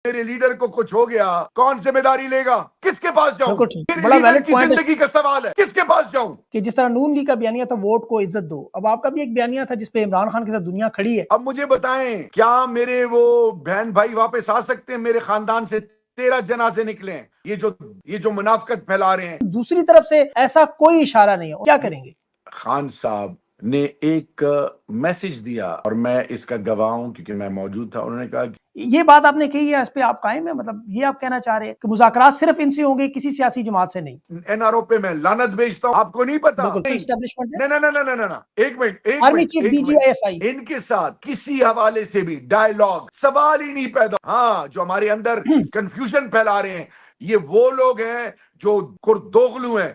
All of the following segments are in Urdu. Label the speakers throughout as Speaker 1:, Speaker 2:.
Speaker 1: میرے لیڈر کو کچھ ہو گیا کون ذمہ داری لے گا؟ کس کے پاس جاؤں؟
Speaker 2: بالکل ٹھیک،
Speaker 1: میرے
Speaker 2: بڑا
Speaker 1: لیڈر
Speaker 2: ویلڈ
Speaker 1: کی
Speaker 2: پوائنٹ ہے
Speaker 1: زندگی کا سوال ہے، کس کے پاس جاؤں؟
Speaker 2: کہ جس طرح نون لیگ کا بیانیہ تھا ووٹ کو عزت دو، اب آپ کا بھی ایک بیانیہ تھا جس پہ عمران خان کے ساتھ دنیا کھڑی ہے.
Speaker 1: اب مجھے بتائیں کیا میرے وہ بہن بھائی واپس آ سکتے ہیں؟ میرے خاندان سے 13 جنازے نکلے ہیں. یہ جو منافقت پھیلا رہے ہیں.
Speaker 2: دوسری طرف سے ایسا کوئی اشارہ نہیں ہے، کیا کریں گے؟
Speaker 1: خان صاحب نے ایک میسج دیا اور میں اس کا گواہ ہوں کیونکہ میں موجود تھا. انہوں نے کہا کہ
Speaker 2: یہ بات آپ نے کہی ہے، اس پہ آپ قائم ہیں؟ مطلب یہ آپ کہنا چاہ رہے ہیں کہ مذاکرات صرف ان سے ہوں گے، کسی سیاسی جماعت سے نہیں؟
Speaker 1: این آر او پہ میں لعنت بھیجتا ہوں. آپ کو نہیں پتا؟
Speaker 2: بالکل اسٹیبلشمنٹ ہے،
Speaker 1: نہیں. ایک
Speaker 2: army
Speaker 1: minute
Speaker 2: chief D G I S I.
Speaker 1: ان کے ساتھ کسی حوالے سے بھی ڈائلاگ سوال ہی نہیں پیدا. ہاں، جو ہمارے اندر کنفیوژن پھیلا رہے ہیں یہ وہ لوگ ہیں جو کردوغلو ہیں.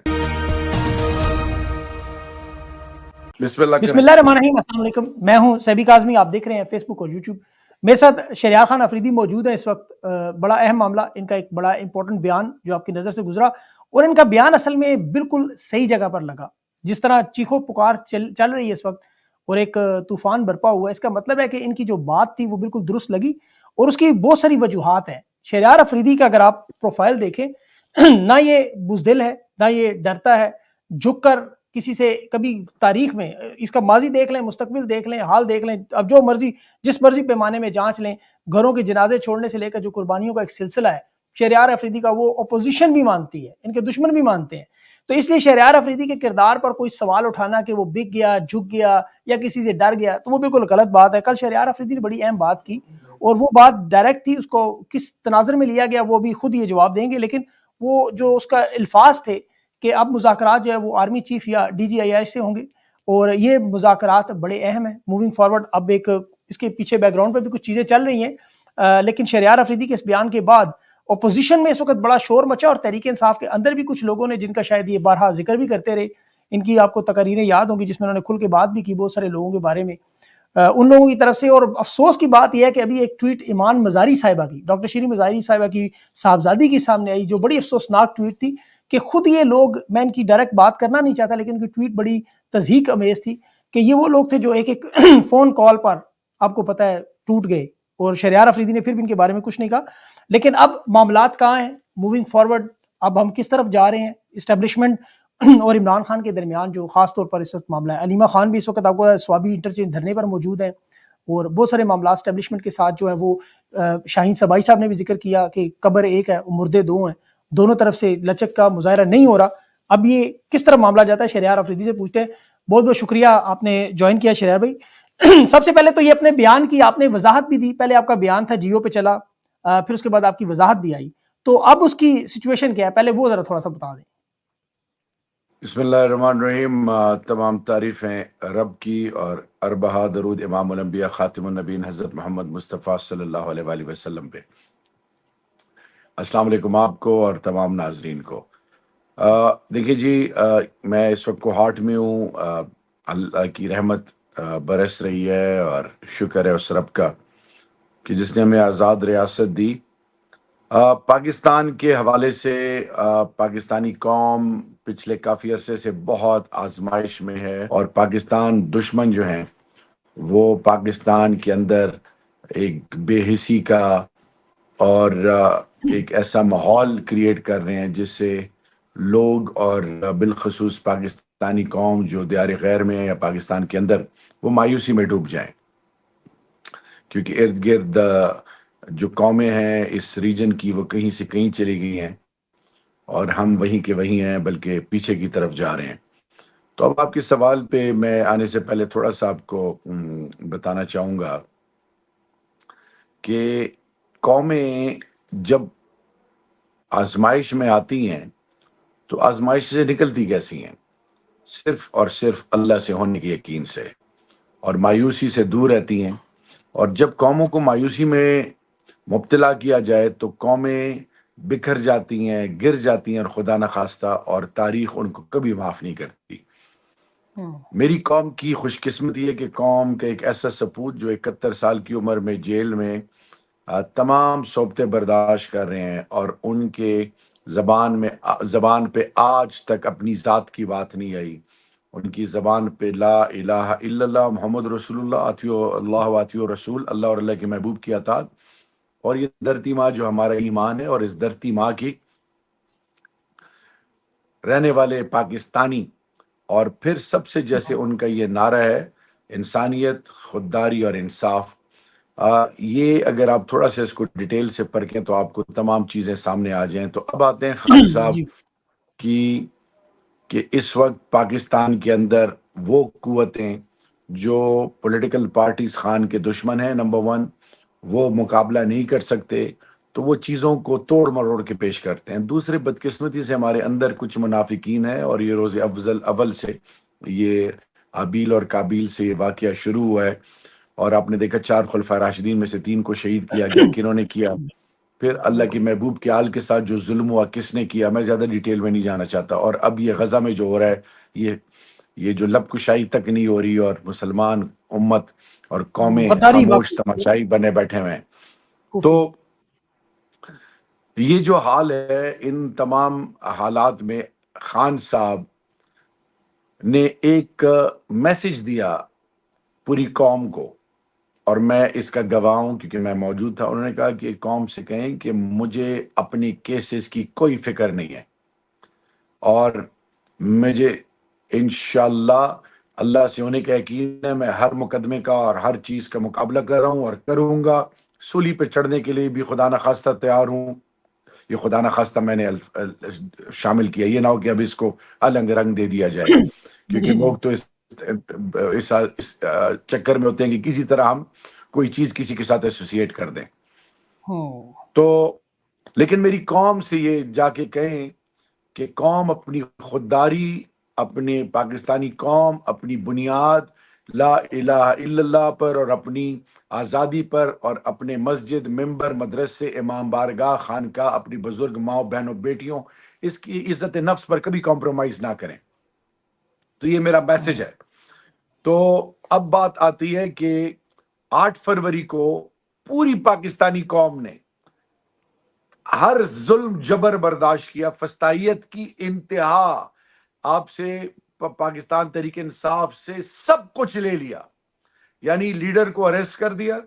Speaker 1: بسم اللہ
Speaker 2: الرحمن الرحیم. السلام علیکم، میں ہوں سیبی کاظمی، آپ دیکھ رہے ہیں فیس بک اور یوٹیوب. میرے ساتھ شہریار خان افریدی موجود ہیں اس وقت. بڑا اہم معاملہ، ان کا ایک بڑا امپورٹنٹ بیان جو آپ کی نظر سے گزرا، اور ان کا بیان اصل میں بالکل صحیح جگہ پر لگا. جس طرح چیخو پکار چل رہی ہے اس وقت اور ایک طوفان برپا ہوا ہے، اس کا مطلب ہے کہ ان کی جو بات تھی وہ بالکل درست لگی، اور اس کی بہت ساری وجوہات ہیں. شہریار افریدی کا اگر آپ پروفائل دیکھیں، نہ یہ بزدل ہے، نہ یہ ڈرتا ہے جھک کر کسی سے. کبھی تاریخ میں اس کا ماضی دیکھ لیں، مستقبل دیکھ لیں، حال دیکھ لیں، اب جو مرضی جس مرضی پیمانے میں جانچ لیں، گھروں کے جنازے چھوڑنے سے لے کر جو قربانیوں کا ایک سلسلہ ہے شہریار افریدی کا، وہ اپوزیشن بھی مانتی ہے، ان کے دشمن بھی مانتے ہیں. تو اس لیے شہریار افریدی کے کردار پر کوئی سوال اٹھانا کہ وہ بک گیا، جھک گیا یا کسی سے ڈر گیا، تو وہ بالکل غلط بات ہے. کل شہریار افریدی نے بڑی اہم بات کی اور وہ بات ڈائریکٹ تھی، اس کو کس تناظر میں لیا گیا وہ بھی خود یہ جواب دیں گے، لیکن وہ جو اس کا الفاظ تھے کہ اب مذاکرات جو ہے وہ آرمی چیف یا ڈی جی آئی ایس سے ہوں گے، اور یہ مذاکرات بڑے اہم ہیں موونگ فارورڈ. اب ایک اس کے پیچھے بیک گراؤنڈ پہ بھی کچھ چیزیں چل رہی ہیں، لیکن شہریار افریدی کے اس بیان کے بعد اپوزیشن میں اس وقت بڑا شور مچا، اور تحریک انصاف کے اندر بھی کچھ لوگوں نے، جن کا شاید یہ بارہا ذکر بھی کرتے رہے، ان کی آپ کو تقریریں یاد ہوں گی جس میں انہوں نے کھل کے بات بھی کی بہت سارے لوگوں کے بارے میں، ان لوگوں کی طرف سے. اور افسوس کی بات یہ ہے کہ ابھی ایک ٹویٹ ایمان مزاری صاحبہ کی، ڈاکٹر شیریں مزاری صاحبہ کی صاحبزادی کی سامنے آئی، جو بڑی افسوسناک ٹویٹ تھی کہ خود یہ لوگ، میں ان کی ڈائریکٹ بات کرنا نہیں چاہتا لیکن ان کی ٹویٹ بڑی تضحیک امیز تھی کہ یہ وہ لوگ تھے جو ایک ایک فون کال پر آپ کو پتہ ہے ٹوٹ گئے، اور شہریار افریدی نے پھر بھی ان کے بارے میں کچھ نہیں کہا. لیکن اب معاملات کہاں ہیں موونگ فارورڈ، اب ہم کس طرف جا رہے ہیں؟ اسٹیبلشمنٹ اور عمران خان کے درمیان جو خاص طور پر اس وقت معاملہ ہے، علیمہ خان بھی اس وقت آپ کو سوابی انٹرچینج دھرنے پر موجود ہیں، اور بہت سارے معاملات اسٹیبلشمنٹ کے ساتھ جو ہے وہ شاہین صبائی صاحب نے بھی ذکر کیا کہ قبر ایک ہے مردے دو ہیں، دونوں طرف سے لچک کا مظاہرہ نہیں ہو رہا. اب یہ کس طرح معاملہ جاتا ہے شہریار افریدی سے پوچھتے ہیں. بہت بہت شکریہ آپ نے جوائن کیا شہریار بھائی. سب سے پہلے تو یہ اپنے بیان کی آپ نے وضاحت بھی دی، پہلے آپ کا بیان تھا جیو پہ چلا، پھر اس کے بعد آپ کی وضاحت بھی آئی، تو اب اس کی سچویشن کیا ہے پہلے وہ ذرا تھوڑا سا بتا دیں.
Speaker 1: بسم اللہ الرحمن الرحیم. تمام تعریفیں رب کی اور اربہا درود امام الانبیاء خاتم النبیین حضرت محمد مصطفیٰ صلی اللہ علیہ وآلہ وسلم پہ. السلام علیکم آپ کو اور تمام ناظرین کو. دیکھیے جی، میں اس وقت کوہاٹ میں ہوں. اللہ کی رحمت برس رہی ہے اور شکر ہے اس رب کا کہ جس نے ہمیں آزاد ریاست دی. پاکستان کے حوالے سے پاکستانی قوم پچھلے کافی عرصے سے بہت آزمائش میں ہے، اور پاکستان دشمن جو ہیں وہ پاکستان کے اندر ایک بے حسی کا اور ایک ایسا ماحول کریٹ کر رہے ہیں جس سے لوگ اور بالخصوص پاکستانی قوم جو دیار غیر میں ہے یا پاکستان کے اندر، وہ مایوسی میں ڈوب جائیں، کیونکہ ارد گرد جو قومیں ہیں اس ریجن کی وہ کہیں سے کہیں چلی گئی ہیں اور ہم وہیں کے وہیں ہیں، بلکہ پیچھے کی طرف جا رہے ہیں. تو اب آپ کے سوال پہ میں آنے سے پہلے تھوڑا سا آپ کو بتانا چاہوں گا کہ قومیں جب آزمائش میں آتی ہیں تو آزمائش سے نکلتی کیسی ہیں؟ صرف اور صرف اللہ سے ہونے کے یقین سے، اور مایوسی سے دور رہتی ہیں. اور جب قوموں کو مایوسی میں مبتلا کیا جائے تو قومیں بکھر جاتی ہیں، گر جاتی ہیں، اور خدا نخواستہ اور تاریخ ان کو کبھی معاف نہیں کرتی. میری قوم کی خوش قسمتی ہے کہ قوم کا ایک ایسا سپوت جو 71 سال کی عمر میں جیل میں تمام صحبتیں برداشت کر رہے ہیں، اور ان کے زبان پہ آج تک اپنی ذات کی بات نہیں آئی. ان کی زبان پہ لا الہ الا اللہ محمد رسول اللہ، اطیعوا اللہ و اطیعوا رسول، اللہ اور اللہ کے محبوب کی اطاعت، اور یہ دھرتی ماں جو ہمارا ایمان ہے، اور اس دھرتی ماں کی رہنے والے پاکستانی، اور پھر سب سے جیسے ان کا یہ نعرہ ہے انسانیت، خودداری اور انصاف، یہ اگر آپ تھوڑا سا اس کو ڈیٹیل سے پرکھیں تو آپ کو تمام چیزیں سامنے آ جائیں۔ تو اب آتے ہیں خان صاحب
Speaker 2: جی
Speaker 1: کی، کہ اس وقت پاکستان کے اندر وہ قوتیں جو پولیٹیکل پارٹیز خان کے دشمن ہیں، نمبر ون، وہ مقابلہ نہیں کر سکتے، تو وہ چیزوں کو توڑ مروڑ کے پیش کرتے ہیں۔ دوسرے، بدقسمتی سے ہمارے اندر کچھ منافقین ہیں، اور یہ روز اول سے یہ حابیل اور کابیل سے یہ واقعہ شروع ہوا ہے، اور آپ نے دیکھا 4 خلفائے راشدین میں سے 3 کو شہید کیا گیا، کنہوں نے کیا؟ پھر اللہ کے
Speaker 2: بالکل
Speaker 1: محبوب کے آل کے ساتھ جو ظلم ہوا کس نے کیا، میں زیادہ ڈیٹیل میں نہیں جانا چاہتا۔ اور اب یہ غزہ میں جو ہو رہا ہے، یہ جو لب کشائی تک نہیں ہو رہی، اور مسلمان امت اور قومیں
Speaker 2: غداری
Speaker 1: خاموش
Speaker 2: واقعی
Speaker 1: تماشائی بنے بیٹھے ہوئے ہیں۔ تو
Speaker 2: کفری
Speaker 1: یہ جو حال ہے، ان تمام حالات میں خان صاحب نے ایک میسج دیا پوری قوم کو، اور میں اس کا گواہ ہوں کیونکہ میں موجود تھا۔ انہوں نے کہا کہ قوم سے کہیں کہ مجھے اپنی کیسز کی کوئی فکر نہیں ہے، اور مجھے انشاءاللہ اللہ سے ہونے کا یقین ہے، میں ہر مقدمے کا اور ہر چیز کا مقابلہ کر رہا ہوں اور کروں گا، سولی پہ چڑھنے کے لیے بھی خدا نخواستہ تیار ہوں۔ یہ خدا نخواستہ میں نے شامل کیا، یہ نہ ہو کہ اب اس کو الگ رنگ دے دیا جائے، کیونکہ
Speaker 2: جی جی
Speaker 1: لوگ تو اس چکر میں ہوتے ہیں کہ کسی طرح ہم کوئی چیز کسی کے ساتھ ایسوسیٹ کر دیں۔
Speaker 2: ہوں
Speaker 1: تو لیکن میری قوم سے یہ جا کے کہیں کہ قوم اپنی خودداری، اپنے پاکستانی قوم اپنی بنیاد لا الہ الا اللہ پر، اور اپنی آزادی پر، اور اپنے مسجد، ممبر، مدرسے، امام بارگاہ، خانقاہ، اپنی بزرگ ماؤں، بہنوں، بیٹیوں، اس کی عزت نفس پر کبھی کمپرومائز نہ کریں۔ تو یہ میرا میسج ہے۔ تو اب بات آتی ہے کہ 8 فروری کو پوری پاکستانی قوم نے ہر ظلم جبر برداشت کیا، فسطائیت کی انتہا، آپ سے پاکستان تحریک انصاف سے سب کچھ لے لیا، یعنی لیڈر کو اریسٹ کر دیا،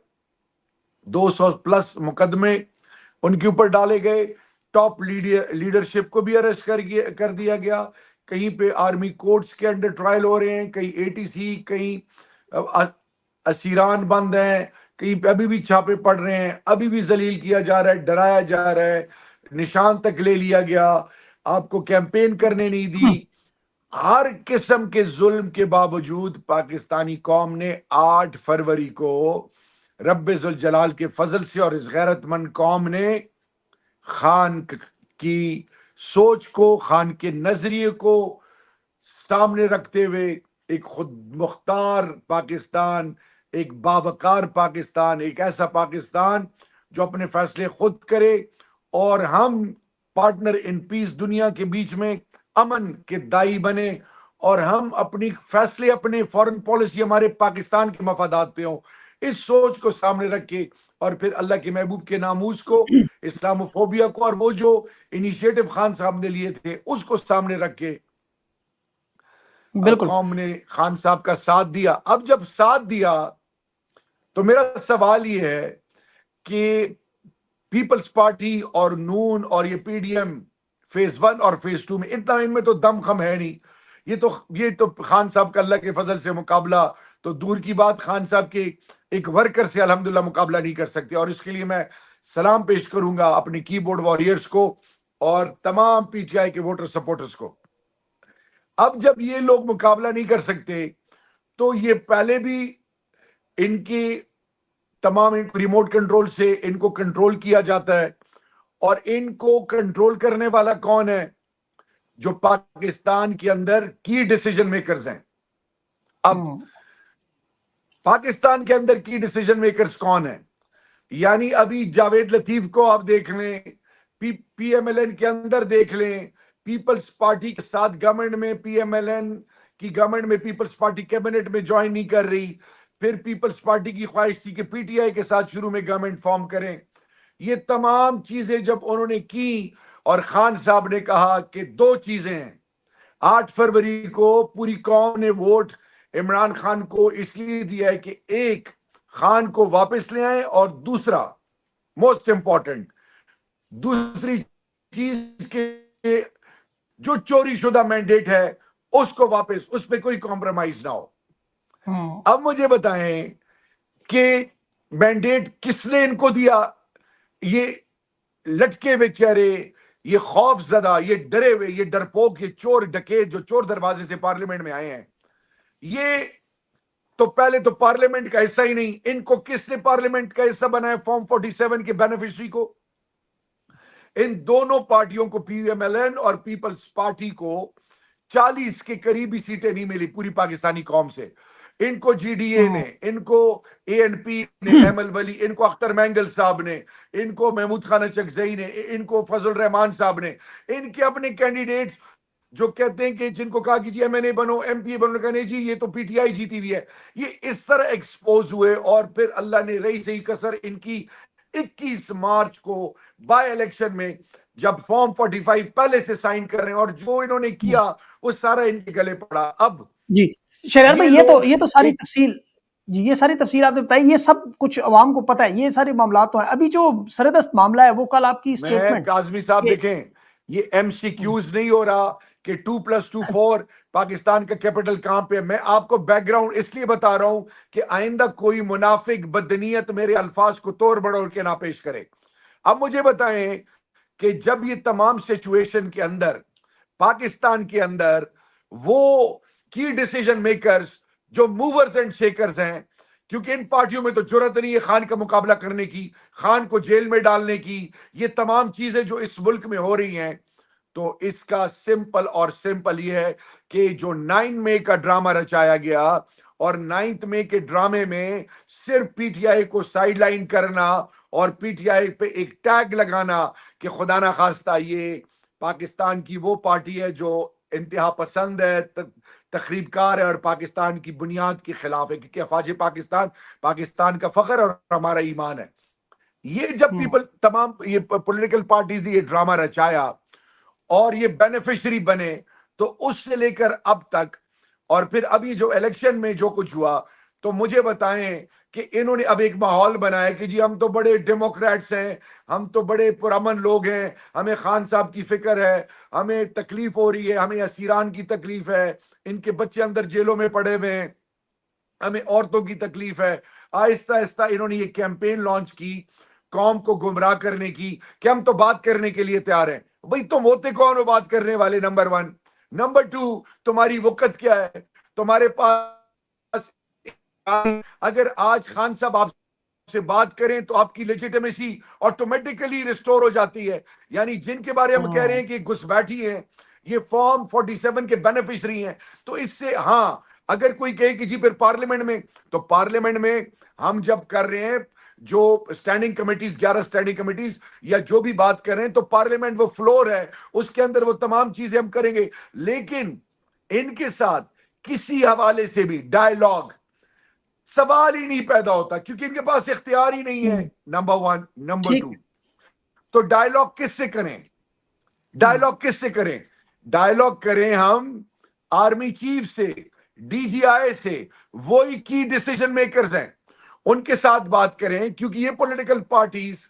Speaker 1: 200 پلس مقدمے ان کے اوپر ڈالے گئے، ٹاپ لیڈرشپ کو بھی اریسٹ کر دیا گیا، کہیں پہ آرمی کورٹس کے انڈر ٹرائل ہو رہے ہیں، کہیں ATC، کہیں اسیران بند ہیں، کہیں پہ ابھی بھی چھاپے پڑ رہے ہیں، ابھی بھی ذلیل کیا جا رہا ہے، ڈرایا جا رہا ہے، نشان تک لے لیا گیا، آپ کو کیمپین کرنے نہیں دی۔ ہر قسم کے ظلم کے باوجود پاکستانی قوم نے 8 فروری کو رب ذوالجلال کے فضل سے، اور اس غیرت مند قوم نے خان کی سوچ کو، خان کے نظریے کو سامنے رکھتے ہوئے ایک خود مختار پاکستان، ایک باوقار پاکستان، ایک ایسا پاکستان جو اپنے فیصلے خود کرے، اور ہم پارٹنر ان پیس دنیا کے بیچ میں امن کے دائی بنے، اور ہم اپنی فیصلے، اپنے فورن پالیسی ہمارے پاکستان کے مفادات پہ ہوں۔ اس سوچ کو سامنے رکھ کے، اور پھر اللہ کے محبوب کے ناموس کو، اسلاموفوبیا کو، اور وہ جو انیشیٹو خان صاحب نے لیے تھے اس کو سامنے رکھ کے
Speaker 2: بالکل
Speaker 1: قوم نے خان صاحب کا ساتھ دیا۔ اب جب ساتھ دیا تو میرا سوال یہ ہے کہ پیپلز پارٹی اور نون اور یہ PDM فیز 1 اور فیز 2 میں اتنا ان میں تو دم خم ہے نہیں، یہ تو خان صاحب کا اللہ کے فضل سے مقابلہ تو دور کی بات، خان صاحب کے ایک ورکر سے الحمدللہ مقابلہ نہیں کر سکتے، اور اس کے لیے میں سلام پیش کروں گا اپنی کی بورڈ واریئرز کو اور تمام PTI کے ووٹر سپورٹرز کو۔ اب جب یہ لوگ مقابلہ نہیں کر سکتے تو یہ پہلے بھی ان کی تمام ریموٹ کنٹرول سے ان کو کنٹرول کیا جاتا ہے، اور ان کو کنٹرول کرنے والا کون ہے؟ جو پاکستان کے اندر کی ڈیسیجن میکرز ہیں۔ اب پاکستان کے اندر کی ڈیسیجن میکرز کون ہیں؟ یعنی ابھی جاوید لطیف کو آپ دیکھ لیں، PMLN کے اندر دیکھ لیں، پیپلز پارٹی کے ساتھ گورنمنٹ میں، PMLN کی گورنمنٹ میں پیپلز پارٹی کیبنٹ میں جوائن نہیں کر رہی، پھر پیپلز پارٹی کی خواہش تھی کہ PTI کے ساتھ شروع میں گورنمنٹ فارم کریں۔ یہ تمام چیزیں جب انہوں نے کی، اور خان صاحب نے کہا کہ 2 چیزیں ہیں، 8 فروری کو پوری قوم نے ووٹ عمران خان کو اس لیے دیا ہے کہ ایک، خان کو واپس لے آئیں، اور دوسرا موسٹ امپورٹنٹ. دوسری چیز کہ جو چوری شدہ مینڈیٹ ہے اس کو واپس, اس پہ کوئی کمپرومائز نہ ہو. اب مجھے بتائیں کہ مینڈیٹ کس نے ان کو دیا؟ یہ لٹکے ہوئے چہرے, یہ خوف زدہ, یہ ڈرے ہوئے, یہ ڈرپوک, یہ چور ڈکیت جو چور دروازے سے پارلیمنٹ میں آئے ہیں, یہ تو پہلے تو پارلیمنٹ کا حصہ ہی نہیں. ان کو کس نے پارلیمنٹ کا حصہ بنایا؟ فارم 47 کے بینیفیشری کو. ان دونوں پارٹیوں کو, پی ایم ایل این اور پیپلز پارٹی کو 40 کے قریبی سیٹیں نہیں ملی پوری پاکستانی قوم سے. ان کو جی ڈی اے نے, ان کو اے این پی نے, ایمل ولی, ان کو اختر مینگل صاحب نے, ان کو محمود خان چکزئی نے, ان کو فضل الرحمان صاحب نے, ان کے اپنے کینڈیڈیٹ جو کہتے ہیں کہ جن کو کہا کہ جی ایم این اے بنو, ایم پی اے بنو, کہنے جی یہ تو پی ٹی آئی جیتی ہوئی ہے. یہ اس طرح ایکسپوز ہوئے اور پھر اللہ نے رہی صحیح کسر ان کی 21 مارچ کو بائی الیکشن میں جب فارم 45 پہلے سے سائن کر رہے ہیں اور جو انہوں نے کیا وہ سارا ان کے گلے پڑا. اب
Speaker 2: جی شہریار بھائی یہ تو ساری تفصیل, جی یہ ساری تفصیل آپ نے بتائی, یہ سب کچھ عوام کو پتہ ہے, یہ سارے معاملات تو ہیں. ابھی جو سردست معاملہ ہے وہ کل آپ کی
Speaker 1: میں کاظمی صاحب دیکھیں, یہ ایم سی کیوز نہیں ہو رہا کہ 2+2 4 پاکستان کا کیپٹل کہاں پہ. میں آپ کو بیک گراؤنڈ اس لیے بتا رہا ہوں کہ آئندہ کوئی منافق بدنیت میرے الفاظ کو توڑ بڑوڑ کے نہ پیش کرے. اب مجھے بتائیں کہ جب یہ تمام سچویشن کے اندر پاکستان کے اندر وہ کی ڈیسیجن میکرز جو موورز اینڈ شیکرز ہیں, کیونکہ ان پارٹیوں میں تو جرت نہیں ہے خان کا مقابلہ کرنے کی, خان کو جیل میں ڈالنے کی, یہ تمام چیزیں جو اس ملک میں ہو رہی ہیں, تو اس کا سمپل یہ ہے کہ جو 9 مئی کا ڈرامہ رچایا گیا اور 9 مئی کے ڈرامے میں صرف پی ٹی آئی کو سائیڈ لائن کرنا اور پی ٹی آئی پہ ایک ٹیگ لگانا کہ خدا نہ خواستہ یہ پاکستان کی وہ پارٹی ہے جو انتہا پسند ہے, تخریب کار ہے اور پاکستان کی بنیاد کے خلاف ہے, کیونکہ افواج پاکستان پاکستان کا فخر اور ہمارا ایمان ہے. یہ جب تمام یہ پولیٹیکل پارٹیز نے یہ ڈرامہ رچایا اور یہ بینیفیشری بنے, تو اس سے لے کر اب تک اور پھر ابھی جو الیکشن میں جو کچھ ہوا, تو مجھے بتائیں کہ انہوں نے اب ایک ماحول بنایا کہ جی ہم تو بڑے ڈیموکریٹس ہیں, ہم تو بڑے پرامن لوگ ہیں, ہمیں خان صاحب کی فکر ہے, ہمیں تکلیف ہو رہی ہے, ہمیں اسیران کی تکلیف ہے, ان کے بچے اندر جیلوں میں پڑے ہوئے ہیں, ہمیں عورتوں کی تکلیف ہے. آہستہ آہستہ انہوں نے یہ کیمپین لانچ کی قوم کو گمراہ کرنے کی کہ ہم تو بات کرنے کے لیے تیار ہیں. بھئی تم ہوتے کون ہو بات کرنے والے؟ نمبر 1. نمبر 2, تمہاری وقت کیا ہے؟ تمہارے پاس اگر آج خان صاحب آپ سے بات کریں تو آپ کی لیجیٹمیسی آٹومیٹیکلی ریسٹور ہو جاتی ہے. یعنی جن کے بارے ہم کہہ رہے ہیں کہ گھس بیٹھی ہیں, یہ فارم 47 کے بینیفیشری ہیں, تو اس سے ہاں اگر کوئی کہے کہ جی پھر پارلیمنٹ میں, تو پارلیمنٹ میں ہم جب کر رہے ہیں جو سٹینڈنگ کمیٹیز 11 سٹینڈنگ کمیٹیز یا جو بھی بات کر رہے ہیں, تو پارلیمنٹ وہ فلور ہے, اس کے اندر وہ تمام چیزیں ہم کریں گے. لیکن ان کے ساتھ کسی حوالے سے بھی ڈائیلاگ سوال ہی نہیں پیدا ہوتا, کیونکہ ان کے پاس اختیار ہی نہیں ہے. نمبر 1. نمبر 2, تو ڈائیلاگ کس سے کریں؟ ڈائیلاگ کس سے کریں؟ ڈائیلاگ کریں ہم آرمی چیف سے, ڈی جی آئی سے, وہی کی ڈیسیجن میکرز ہیں, ان کے ساتھ بات کریں, کیونکہ یہ پولیٹیکل پارٹیز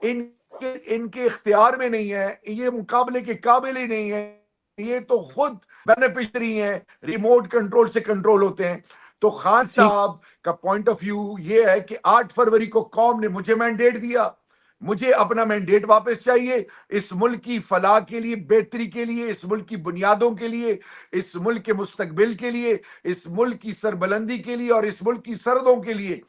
Speaker 1: ان کے اختیار میں نہیں ہے, یہ مقابلے کے قابل ہی نہیں ہے, یہ تو خود بینیفیشری ہیں, ریموٹ کنٹرول سے کنٹرول ہوتے ہیں. تو خان صاحب کا پوائنٹ آف ویو یہ ہے کہ 8 فروری کو قوم نے مجھے مینڈیٹ دیا, مجھے اپنا مینڈیٹ واپس چاہیے اس ملک کی فلاح کے لیے, بہتری کے لیے, اس ملک کی بنیادوں کے لیے, اس ملک کے مستقبل کے لیے, اس ملک کی سربلندی کے لیے اور اس ملک کی سرحدوں کے لیے.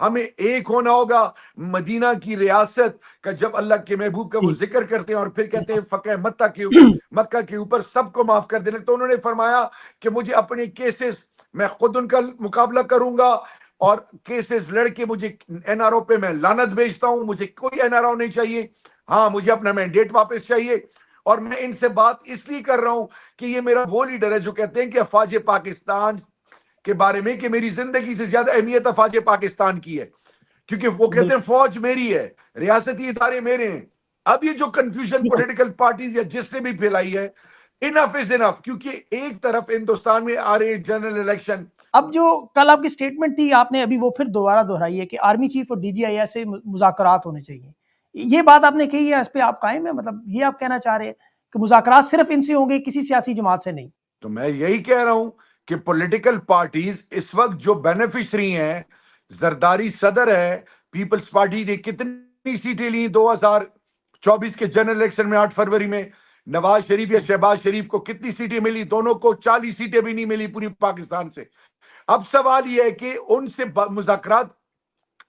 Speaker 1: ہمیں ایک ہونا ہوگا. مدینہ کی ریاست کا جب اللہ کے محبوب کا وہ ذکر کرتے ہیں اور پھر کہتے ہیں فقہ مکہ کے اوپر سب کو معاف کر دینے, تو انہوں نے فرمایا کہ مجھے اپنے کیسز میں خود ان کا مقابلہ کروں گا, اور کیسز لڑ کے مجھے این آر او پہ میں لعنت بھیجتا ہوں, مجھے کوئی این آر او نہیں چاہیے, ہاں مجھے اپنا مینڈیٹ واپس چاہیے. اور میں ان سے بات اس لیے کر رہا ہوں کہ یہ میرا وہ لیڈر ہے جو کہتے ہیں کہ افواج پاکستان کے بارے میں کہ میری زندگی سے زیادہ اہمیت افواج پاکستان کی ہے, کیونکہ وہ کہتے ہیں فوج میری ہے, ریاستی ادارے میرے ہیں. اب یہ جو کنفیوژن پولیٹیکل پارٹیز یا جس نے بھی پھیلائی ہے, انف از انف, کیونکہ ایک طرف ہندوستان میں آ رہے جنرل الیکشن,
Speaker 2: اب جو کل آپ کی سٹیٹمنٹ تھی آپ نے ابھی وہ پھر دوبارہ دہرائی ہے کہ آرمی چیف اور ڈی جی آئی ایس سے مذاکرات ہونے چاہیے، یہ بات آپ نے کہی ہے، اس پہ آپ قائم ہیں؟ مطلب یہ آپ کہنا چاہ رہے ہیں کہ مذاکرات صرف ان سے ہوں گے، کسی سیاسی جماعت سے نہیں؟
Speaker 1: تو میں یہی کہہ رہا ہوں کہ پولیٹیکل پارٹیز اس وقت جو بینیفیشری ہیں، زرداری صدر ہے، پیپلز پارٹی نے کتنی سیٹیں لی 2024 کے جنرل الیکشن میں 8 فروری میں، نواز شریف یا شہباز شریف کو کتنی سیٹیں ملی؟ دونوں کو 40 سیٹیں بھی نہیں ملی پوری پاکستان سے۔ اب سوال یہ ہے کہ ان سے مذاکرات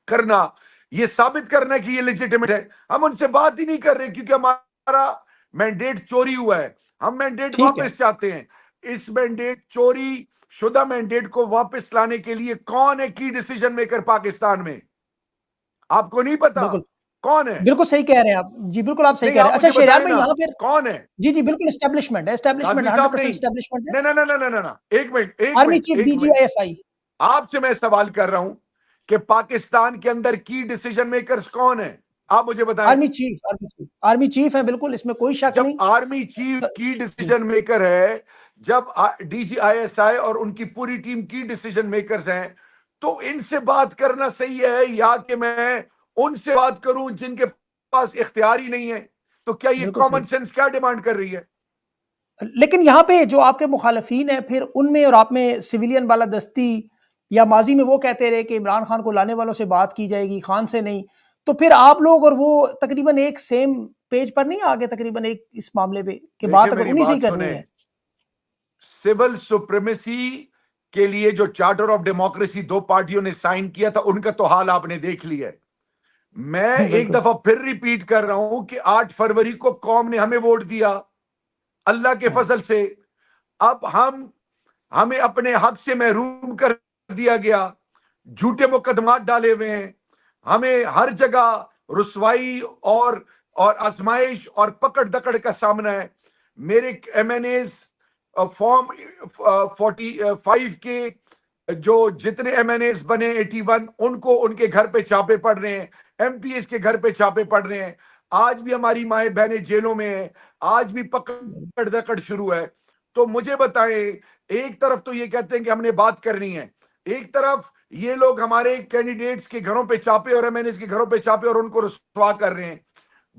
Speaker 1: کرنا، یہ ثابت کرنا کہ یہ لیجیٹیمیٹ ہے۔ ہم ان سے بات ہی نہیں کر رہے کیونکہ ہمارا مینڈیٹ چوری ہوا ہے، ہم مینڈیٹ
Speaker 2: ٹھیک ہے،
Speaker 1: واپس چاہتے ہیں۔ اس مینڈیٹ، چوری شدہ مینڈیٹ کو واپس لانے کے لیے کون ہے کی ڈیسیژن میکر پاکستان میں؟ آپ کو نہیں پتا
Speaker 2: بالکل
Speaker 1: کون ہے؟
Speaker 2: بالکل صحیح کہہ رہے ہیں آپ جی، بالکل آپ صحیح
Speaker 1: نہیں،
Speaker 2: کہہ رہے
Speaker 1: آپ
Speaker 2: ہیں۔ اچھا
Speaker 1: مجھے
Speaker 2: شہریار
Speaker 1: بتائیں
Speaker 2: بھائی
Speaker 1: نا
Speaker 2: یہاں پھر
Speaker 1: کون ہے؟
Speaker 2: جی جی بالکل اسٹیبلشمنٹ ہے، اسٹیبلشمنٹ
Speaker 1: کاظمی صاحب
Speaker 2: 100%
Speaker 1: نہیں،
Speaker 2: اسٹیبلشمنٹ ہے،
Speaker 1: نہ، ایک منٹ ایک
Speaker 2: آرمی
Speaker 1: منٹ
Speaker 2: چیف
Speaker 1: ایک
Speaker 2: D G
Speaker 1: minute,
Speaker 2: I S I,
Speaker 1: آپ سے میں سوال کر رہا ہوں کہ پاکستان کے اندر کی ڈیسیژن میکرز کون ہیں؟ آپ مجھے بتائیں۔
Speaker 2: آرمی چیف ہے، بالکل اس میں کوئی شک
Speaker 1: جب
Speaker 2: نہیں۔
Speaker 1: آرمی چیف کی
Speaker 2: جی
Speaker 1: ڈیسیژن میکر ہے، جب ڈی جی آئی ایس آئی اور ان کی پوری ٹیم کی ڈیسیژن میکرز ہیں، تو ان سے بات کرنا صحیح ہے یا کہ میں ان سے بات کروں جن کے پاس اختیار ہی نہیں ہے؟ تو کیا یہ
Speaker 2: بالکل صحیح،
Speaker 1: کامن سینس کیا ڈیمانڈ کر رہی ہے؟
Speaker 2: لیکن یہاں پہ جو آپ کے مخالفین ہیں پھر ان میں اور آپ میں سویلین بالادستی، یا ماضی میں وہ کہتے رہے کہ عمران خان کو لانے والوں سے بات کی جائے گی، خان سے نہیں، تو پھر آپ لوگ اور وہ تقریباً ایک سیم پیج پر نہیں آگے تقریباً ایک اس معاملے پہ کہ
Speaker 1: دیکھیں
Speaker 2: بات اگر
Speaker 1: میری
Speaker 2: انہی سے ہی
Speaker 1: بات
Speaker 2: کرنی
Speaker 1: سنیں،
Speaker 2: ہے؟
Speaker 1: سول سپریمیسی کے لیے جو چارٹر آف ڈیموکریسی 2 پارٹیوں نے سائن کیا تھا، ان کا تو حال آپ نے دیکھ لیا ہے۔ میں ایک
Speaker 2: بالکل
Speaker 1: دفعہ پھر ریپیٹ کر رہا ہوں کہ 8 فروری کو قوم نے ہمیں ووٹ دیا اللہ کے فضل سے۔ اب ہمیں اپنے حق سے محروم کر دیا گیا، جھوٹے مقدمات ڈالے ہوئے ہیں، ہمیں ہر جگہ رسوائی اور آزمائش اور پکڑ دکڑ کا سامنا ہے۔ میرے ایم این ایز فارم 45 کے جو جتنے ایم این ایز بنے 81، ان کو ان کے گھر پہ چھاپے پڑ رہے ہیں، ایم پی ایس کے گھر پہ چھاپے پڑ رہے ہیں، آج بھی ہماری مائیں بہنیں جیلوں میں ہیں، آج بھی پکڑ دکڑ شروع ہے۔ تو مجھے بتائیں، ایک طرف تو یہ کہتے ہیں کہ ہم نے بات کرنی ہے، ایک طرف یہ لوگ ہمارے کینڈیڈیٹس کے گھروں پہ چھاپے اور ایم این ایس کے گھروں پہ چھاپے اور ان کو رسوا کر رہے ہیں،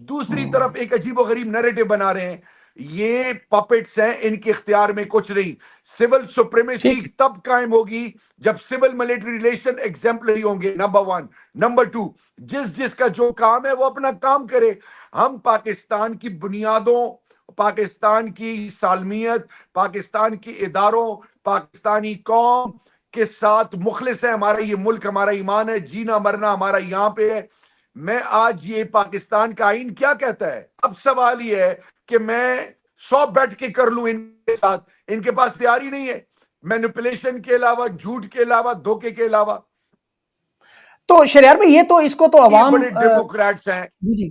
Speaker 1: دوسری طرف ایک عجیب و غریب نیریٹو بنا رہے ہیں۔ یہ پپٹس ہیں، ان کے اختیار میں کچھ نہیں۔ سول سپریمیسی
Speaker 2: ٹھیک،
Speaker 1: تب قائم ہوگی جب سول ملٹری ریلیشن ایگزمپلری ہوں گے، نمبر 1۔ نمبر 2، جس کا جو کام ہے وہ اپنا کام کرے۔ ہم پاکستان کی بنیادوں، پاکستان کی سالمیت، پاکستان کی اداروں، پاکستانی قوم کے ساتھ مخلص ہے۔ ہمارا یہ ملک ہمارا ایمان ہے، جینا مرنا ہمارا یہاں پہ ہے۔ میں آج یہ پاکستان کا آئین کیا کہتا ہے؟ اب سوال یہ ہے کہ میں 100 بیٹھ کے کر لوں ان کے ساتھ، ان کے پاس تیاری نہیں ہے مینپولیشن کے علاوہ، جھوٹ کے علاوہ، دھوکے کے علاوہ۔
Speaker 2: تو شریار بھائی یہ تو اس کو تو
Speaker 1: یہ
Speaker 2: عوام
Speaker 1: بڑے ڈیموکریٹس ہیں۔
Speaker 2: جی جی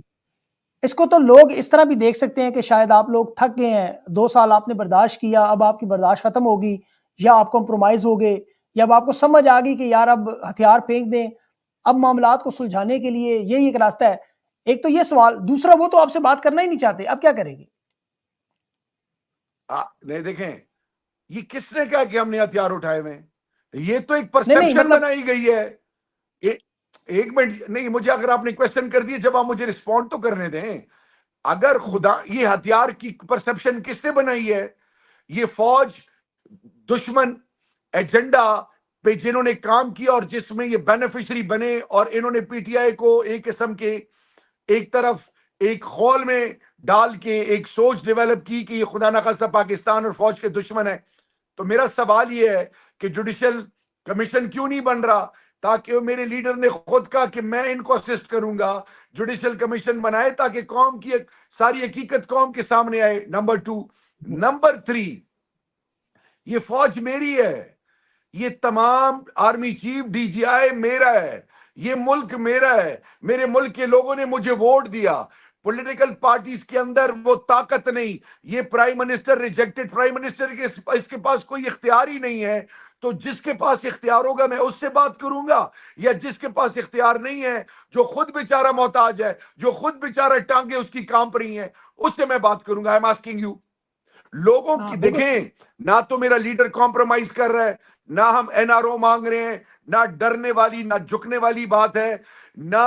Speaker 2: اس کو تو لوگ اس طرح بھی دیکھ سکتے ہیں کہ شاید آپ لوگ تھک گئے ہیں، 2 سال آپ نے برداشت کیا، اب آپ کی برداشت ختم ہوگی، یا آپ کمپرومائز ہو گئے، یا اب آپ کو سمجھ آ گئی کہ یار اب ہتھیار پھینک دیں، اب معاملات کو سلجھانے کے لیے یہی ایک راستہ ہے۔ ایک تو یہ سوال، دوسرا وہ تو آپ سے بات کرنا ہی نہیں چاہتے، اب کیا کریں گے؟
Speaker 1: نہیں دیکھیں، یہ کس نے کہا کہ ہم نے ہتھیار اٹھائے ہوئے ہیں؟ یہ تو ایک
Speaker 2: نہیں نہیں
Speaker 1: پرسپشن
Speaker 2: مطلب
Speaker 1: بنائی گئی ہے۔ ایک منٹ، نہیں، مجھے اگر آپ نے کویسچن کر دیے، جب آپ مجھے رسپونڈ تو کرنے دیں۔ اگر خدا، یہ ہتھیار کی پرسپشن کس نے بنائی ہے؟ یہ فوج دشمن ایجنڈا پہ جنہوں نے کام کیا اور جس میں یہ بینیفیشری بنے، اور انہوں نے پی ٹی آئی کو ایک قسم کے ایک طرف ایک خول میں ڈال کے ایک سوچ ڈیولپ کی کہ یہ خدا نخواستہ پاکستان اور فوج کے دشمن ہے۔ تو میرا سوال یہ ہے کہ جوڈیشل کمیشن کیوں نہیں بن رہا؟ تاکہ میرے لیڈر نے خود کہا کہ میں ان کو اسسٹ کروں گا، جوڈیشل کمیشن بنائے تاکہ قوم کی ساری حقیقت قوم کے سامنے آئے۔ نمبر 2۔ نمبر 3، یہ فوج میری ہے، یہ تمام آرمی چیف، ڈی جی آئی میرا ہے، یہ ملک میرا ہے، میرے ملک کے لوگوں نے مجھے ووٹ دیا۔ پولیٹیکل پارٹیز کے اندر وہ طاقت نہیں، یہ prime minister, rejected prime minister کے اس کے پاس کوئی اختیار ہی نہیں ہے۔ تو جس کے پاس اختیار ہوگا میں اس سے بات کروں گا، یا جس کے پاس اختیار نہیں ہے، جو خود بیچارہ محتاج ہے، جو خود بیچارہ ٹانگیں اس کی کانپ رہی ہیں، اس سے میں بات کروں گا۔ I am asking you. لوگوں
Speaker 2: ہاں
Speaker 1: کی
Speaker 2: بالکل
Speaker 1: دیکھیں، نہ تو میرا لیڈر کمپرومائز کر رہا ہے، نہ ہم NRO مانگ رہے ہیں، نہ ڈرنے والی نہ جھکنے والی بات ہے، نہ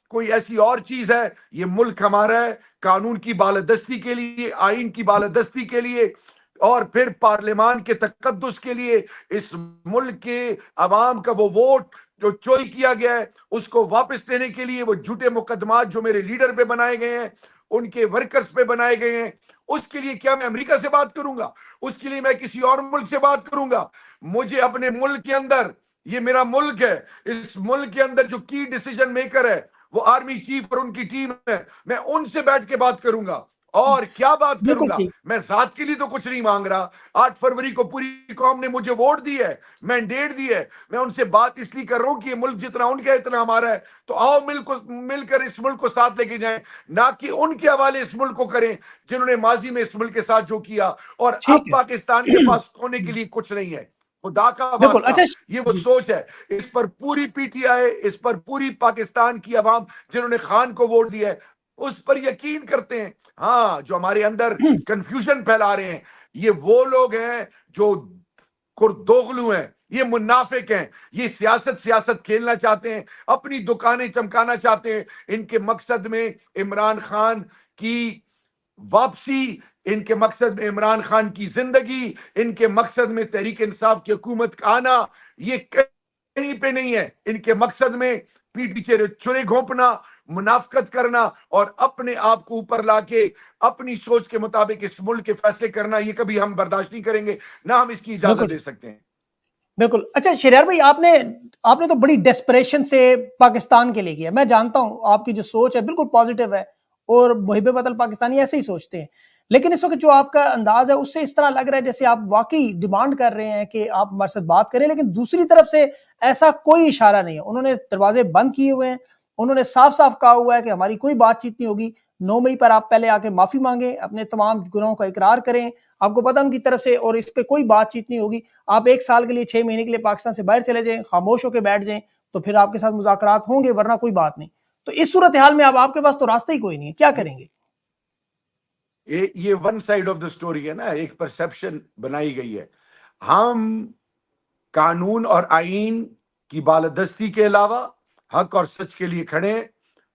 Speaker 1: کوئی ایسی اور چیز ہے. یہ ملک ہمارا ہے، قانون کی بالادستی کے لیے، آئین کی بالادستی کے لیے، اور پھر پارلیمان کے تقدس کے لیے، اس ملک کے عوام کا وہ ووٹ جو چوری کیا گیا ہے اس کو واپس لینے کے لیے، وہ جھوٹے مقدمات جو میرے لیڈر پہ بنائے گئے ہیں، ان کے ورکرز پہ بنائے گئے ہیں، اس کے لیے کیا میں امریکہ سے بات کروں گا؟ اس کے لیے میں کسی اور ملک سے بات کروں گا؟ مجھے اپنے ملک کے اندر، یہ میرا ملک ہے، اس ملک کے اندر جو کی ڈیسیجن میکر ہے وہ آرمی چیف اور ان کی ٹیم ہے، میں ان سے بیٹھ کے بات کروں گا. اور کیا بات کروں
Speaker 2: بالکل
Speaker 1: گا؟
Speaker 2: ٹھیک.
Speaker 1: میں ذات کے لیے تو کچھ نہیں مانگ رہا. 8 فروری کو پوری قوم نے مجھے ووٹ دی ہے، مینڈیٹ دی ہے. میں ان سے بات اس لیے کر رہا ہوں کہ یہ ملک جتنا ان کا اتنا ہمارا ہے. تو آؤ مل کر اس ملک کو ساتھ لے کے جائیں، نہ کہ ان کے حوالے اس ملک کو کریں جنہوں نے ماضی میں اس ملک کے ساتھ جو کیا. اور
Speaker 2: ٹھیک
Speaker 1: اب
Speaker 2: ہے.
Speaker 1: پاکستان کے پاس ہونے کے لیے کچھ نہیں ہے. خدا کا
Speaker 2: بالکل.
Speaker 1: واسطہ،
Speaker 2: اچھا
Speaker 1: یہ وہ
Speaker 2: جی
Speaker 1: سوچ ہے. اس پر پوری PTI، اس پر پوری پاکستان کی عوام جنہوں نے خان کو ووٹ دیا ہے اس پر یقین کرتے ہیں. ہاں، جو ہمارے اندر کنفیوژن پھیلا رہے ہیں یہ وہ لوگ ہیں جو دوغلو ہیں، یہ منافق ہیں، یہ سیاست کھیلنا چاہتے ہیں، اپنی دکانیں چمکانا چاہتے ہیں. ان کے مقصد میں عمران خان کی واپسی، ان کے مقصد میں عمران خان کی زندگی، ان کے مقصد میں تحریک انصاف کی حکومت کا آنا، یہ کہیں پہ نہیں ہے. ان کے مقصد میں پیٹھ چرے گھونپنا، منافقت کرنا اور اپنے آپ کو اوپر لا کے اپنی سوچ کے مطابق اس ملک کے فیصلے کرنا، یہ کبھی ہم برداشت نہیں کریں گے، نہ ہم اس کی
Speaker 2: بالکل
Speaker 1: اجازت دے
Speaker 2: ٹھیک.
Speaker 1: سکتے ہیں.
Speaker 2: بالکل. اچھا شہریار بھائی، آپ نے تو بڑی ڈیسپریشن سے پاکستان کے لیے کیا. میں جانتا ہوں آپ کی جو سوچ ہے بالکل پازیٹیو ہے، اور محب وطن پاکستانی ایسے ہی سوچتے ہیں. لیکن اس وقت جو آپ کا انداز ہے اس سے اس طرح لگ رہا ہے جیسے آپ واقعی ڈیمانڈ کر رہے ہیں کہ آپ ہمارے ساتھ بات کریں، لیکن دوسری طرف سے ایسا کوئی اشارہ نہیں ہے. انہوں نے دروازے بند کیے ہوئے ہیں. انہوں نے صاف صاف کہا ہوا ہے کہ ہماری کوئی بات چیت نہیں ہوگی. 9 مئی پر آپ پہلے آ کے معافی مانگیں، اپنے تمام گناہوں کا اقرار کریں. آپ کو پتہ ان کی طرف سے، اور اس پہ کوئی بات چیت نہیں ہوگی. آپ 1 سال کے لیے 6 مہینے کے لیے پاکستان سے باہر چلے جائیں، خاموش ہو کے بیٹھ جائیں، تو پھر آپ کے ساتھ مذاکرات ہوں گے، ورنہ کوئی بات نہیں. تو اس صورتحال میں اب آپ کے پاس تو راستہ ہی کوئی نہیں ہے، کیا کریں گے؟
Speaker 1: یہ one side of the story ہے نا، ایک پرسپشن بنائی گئی ہے. ہم قانون اور آئین کی بالادستی کے علاوہ حق اور سچ کے لیے کھڑے ہیں.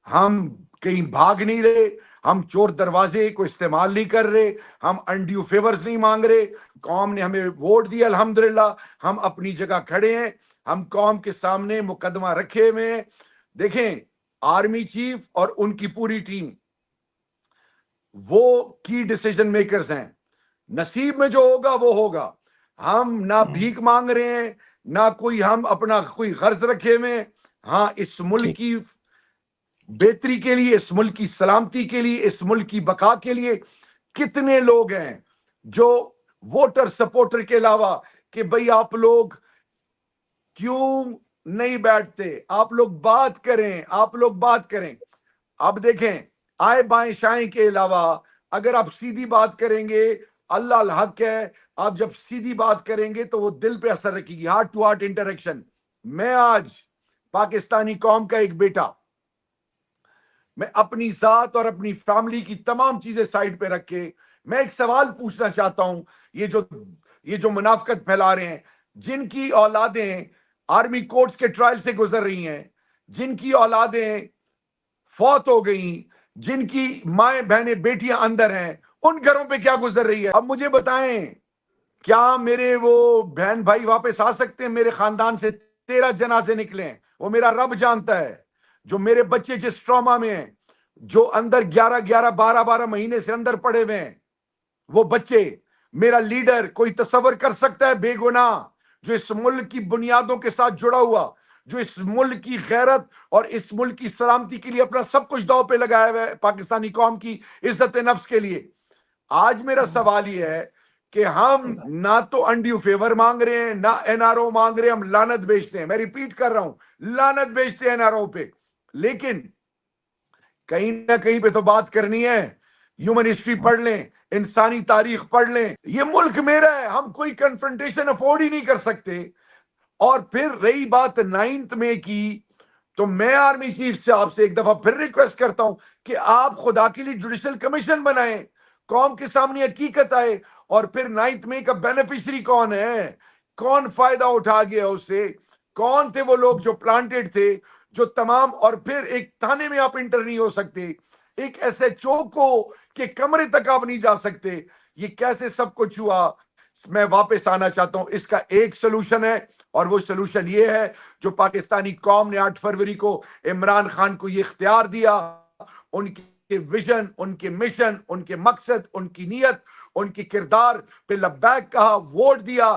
Speaker 1: ہم کہیں بھاگ نہیں رہے، ہم چور دروازے کو استعمال نہیں کر رہے، ہم انڈیو فیورز نہیں مانگ رہے. قوم نے ہمیں ووٹ دیا، الحمدللہ ہم اپنی جگہ کھڑے ہیں. ہم قوم کے سامنے مقدمہ رکھے ہوئے ہیں. دیکھیں، آرمی چیف اور ان کی پوری ٹیم وہ کی ڈیسیجن میکرز ہیں. نصیب میں جو ہوگا وہ ہوگا. ہم نہ بھیک مانگ رہے ہیں، نہ کوئی ہم اپنا کوئی غرض رکھے ہوئے. ہاں، اس ملک
Speaker 2: ٹھیک.
Speaker 1: کی بہتری کے لیے، اس ملک کی سلامتی کے لیے، اس ملک کی بقا کے لیے کتنے لوگ ہیں جو ووٹر سپورٹر کے علاوہ کہ بھئی آپ لوگ کیوں نہیں بیٹھتے، آپ لوگ بات کریں، آپ لوگ بات کریں. اب دیکھیں، آئے بائیں شائیں کے علاوہ اگر آپ سیدھی بات کریں گے، اللہ الحق ہے، آپ جب سیدھی بات کریں گے تو وہ دل پہ اثر رکھے گی، ہارٹ ٹو ہارٹ انٹریکشن. میں آج پاکستانی قوم کا ایک بیٹا، میں اپنی ذات اور اپنی فیملی کی تمام چیزیں سائڈ پہ رکھ کے میں ایک سوال پوچھنا چاہتا ہوں. یہ جو منافقت پھیلا رہے ہیں، جن کی اولادیں آرمی کورٹس کے ٹرائل سے گزر رہی ہیں، جن کی اولادیں فوت ہو گئیں، جن کی مائیں بہنیں بیٹیاں اندر ہیں، ان گھروں پہ کیا گزر رہی ہے؟ اب مجھے بتائیں، کیا میرے وہ بہن بھائی واپس آ سکتے ہیں؟ میرے خاندان سے 13 جنازے نکلے ہیں، وہ میرا رب جانتا ہے. جو میرے بچے جس ٹراما میں ہیں، جو اندر 12 مہینے سے اندر پڑے ہوئے ہیں، وہ بچے، میرا لیڈر کوئی تصور کر سکتا ہے بے گناہ جو اس ملک کی بنیادوں کے ساتھ جڑا ہوا، جو اس ملک کی غیرت اور اس ملک کی سلامتی کے لیے اپنا سب کچھ داؤ پہ لگایا ہوا ہے، پاکستانی قوم کی عزت نفس کے لیے. آج میرا سوال یہ ہے کہ ہم
Speaker 2: صحیح بات.
Speaker 1: نہ تو انڈیو فیور مانگ رہے ہیں، نہ NRO مانگ رہے ہیں، ہم لعنت بیچتے ہیں. میں ریپیٹ کر رہا ہوں، لعنت بیچتے ہیں NRO پہ. لیکن کہیں نہ کہیں پہ تو بات کرنی ہے. ہیومن ہسٹری پڑھ لیں، انسانی تاریخ پڑھ لیں. یہ ملک میرا ہے، ہم کوئی کنفرنٹیشن افورڈ ہی نہیں کر سکتے. اور پھر رہی بات 9 مئی کی، تو میں آرمی چیف سے آپ سے ایک دفعہ پھر ریکویسٹ کرتا ہوں کہ آپ خدا کے لیے جوڈیشل کمیشن بنائیں. قوم کے سامنے حقیقت آئے، اور پھر 9 مئی کا بینیفیشری کون ہے، کون فائدہ اٹھا گیا اس سے، کون تھے وہ لوگ جو پلانٹڈ تھے، جو تمام، اور پھر ایک تھانے میں آپ انٹر نہیں ہو سکتے، ایک ایسے چوکو کے کمرے تک آپ نہیں جا سکتے، یہ کیسے سب کچھ ہوا؟ میں واپس آنا چاہتا ہوں، اس کا ایک سلوشن ہے، اور وہ سلوشن یہ ہے جو پاکستانی قوم نے 8 فروری کو عمران خان کو یہ اختیار دیا، ان کے ویژن، ان کے مشن، ان کے مقصد، ان کی نیت، ان کی کردار پہ لبیک کہا، ووٹ دیا۔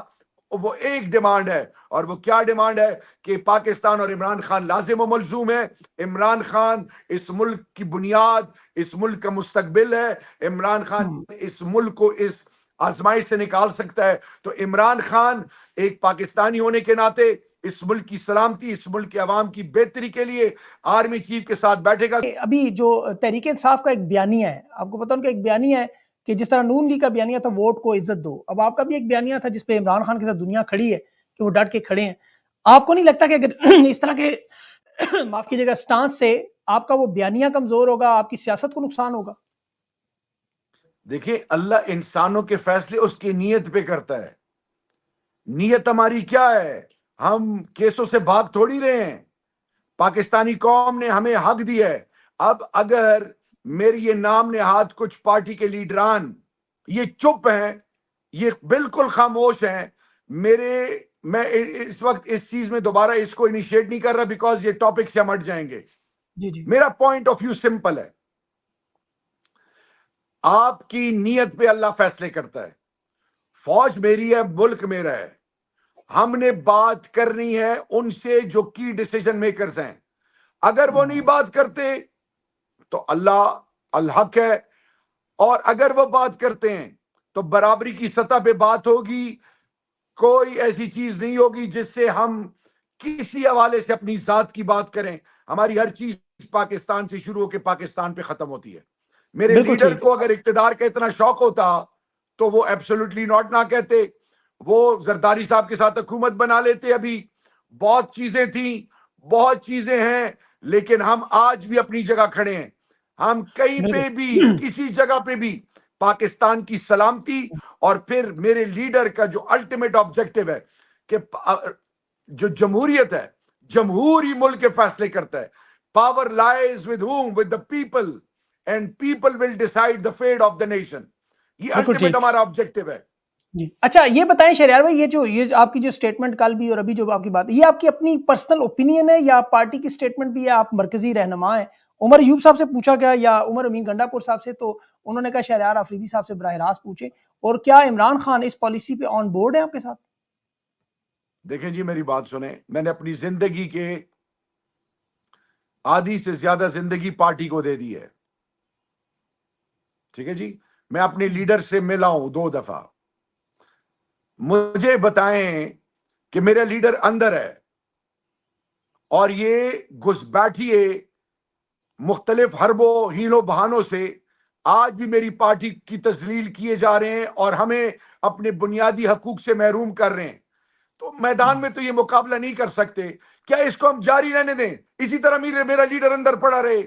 Speaker 1: وہ ایک ڈیمانڈ ہے، اور وہ کیا ڈیمانڈ ہے؟ کہ پاکستان اور عمران خان لازم و ملزوم ہے۔ عمران خان اس ملک کی بنیاد، اس ملک کا مستقبل ہے۔ عمران خان اس ملک کو اس آزمائش سے نکال سکتا ہے۔ تو عمران خان ایک پاکستانی ہونے کے ناطے اس ملک کی سلامتی، اس ملک کے عوام کی بہتری کے لیے آرمی چیف کے ساتھ بیٹھے گا۔
Speaker 2: ابھی جو تحریک انصاف کا ایک بیانیہ ہے، آپ کو پتہ ان کا ایک بیانیہ ہے کہ جس طرح نون لیگ کا بیانیہ تھا ووٹ کو عزت دو، اب آپ کا بھی ایک بیانیہ تھا جس پہ عمران خان کے ساتھ دنیا کھڑی ہے کہ وہ ڈٹ کے کھڑے ہیں۔ آپ کو نہیں لگتا کہ اگر اس طرح کے معاف کیجیے گا سٹانس سے آپ کا وہ بیانیہ کمزور ہوگا، آپ کی سیاست کو نقصان ہوگا؟
Speaker 1: دیکھیں، اللہ انسانوں کے فیصلے اس کی نیت پہ کرتا ہے۔ نیت ہماری کیا ہے؟ ہم کیسوں سے بھاگ تھوڑی رہے ہیں۔ پاکستانی قوم نے ہمیں حق دیا ہے۔ اب اگر میری یہ نام نہاد کچھ پارٹی کے لیڈران یہ چپ ہیں، یہ بالکل خاموش ہیں، میں اس وقت اس چیز میں دوبارہ اس کو انیشیٹ نہیں کر رہا بیکاز یہ ٹاپک سے ہم ہٹ جائیں گے۔
Speaker 2: جی جی
Speaker 1: میرا پوائنٹ آف ویو سمپل ہے، آپ کی نیت پہ اللہ فیصلے کرتا ہے۔ فوج میری ہے، ملک میرا ہے، ہم نے بات کرنی ہے ان سے جو کی ڈیسیژن میکرز ہیں۔ اگر وہ نہیں بات کرتے تو اللہ الحق ہے، اور اگر وہ بات کرتے ہیں تو برابری کی سطح پہ بات ہوگی۔ کوئی ایسی چیز نہیں ہوگی جس سے ہم کسی حوالے سے اپنی ذات کی بات کریں۔ ہماری ہر چیز پاکستان سے شروع ہو کے پاکستان پہ ختم ہوتی ہے۔ میرے
Speaker 2: بالکل
Speaker 1: لیڈر
Speaker 2: ٹھیک ہے۔
Speaker 1: کو اگر اقتدار کا اتنا شوق ہوتا تو وہ ایبسولوٹلی ناٹ نہ کہتے، وہ زرداری صاحب کے ساتھ حکومت بنا لیتے۔ ابھی بہت چیزیں تھیں، بہت چیزیں ہیں، لیکن ہم آج بھی اپنی جگہ کھڑے ہیں۔ ہم کہیں پہ بھی، کسی جگہ پہ بھی پاکستان کی سلامتی، اور پھر میرے لیڈر کا جو الٹیمیٹ آبجیکٹو ہے کہ جو جمہوریت ہے، جمہوری ملک کے فیصلے کرتا ہے۔ Power lies with whom؟ with the people، and people will decide the fate of the nation۔ یہ
Speaker 2: بالکل
Speaker 1: الٹیمیٹ
Speaker 2: ٹھیک
Speaker 1: ہمارا آبجیکٹو ہے۔
Speaker 2: جی۔ اچھا یہ بتائیں شہریار بھائی، یہ آپ کی جو سٹیٹمنٹ کل بھی اور ابھی جو آپ کی بات، یہ آپ کی اپنی پرسنل اوپینین ہے یا پارٹی کی سٹیٹمنٹ بھی ہے؟ آپ مرکزی رہنما ہیں۔ عمر ایوب صاحب سے پوچھا گیا یا عمر امین گنڈا پور صاحب سے، تو انہوں نے کہا شہریار آفریدی صاحب سے براہ راست پوچھیں۔ اور کیا عمران خان اس پالیسی پہ آن بورڈ ہے آپ کے ساتھ؟
Speaker 1: دیکھیں جی، میری بات سنیں، میں نے اپنی زندگی کے آدھی سے زیادہ زندگی پارٹی کو دے دی ہے، ٹھیک ہے جی۔ میں اپنے لیڈر سے ملا ہوں 2 دفعہ۔ مجھے بتائیں کہ میرا لیڈر اندر ہے، اور یہ گھس بیٹھیے مختلف حربوں ہیلوں بہانوں سے آج بھی میری پارٹی کی تذلیل کیے جا رہے ہیں، اور ہمیں اپنے بنیادی حقوق سے محروم کر رہے ہیں۔ تو میدان میں تو یہ مقابلہ نہیں کر سکتے۔ کیا اس کو ہم جاری رہنے دیں؟ اسی طرح میرا لیڈر اندر پڑا رہے،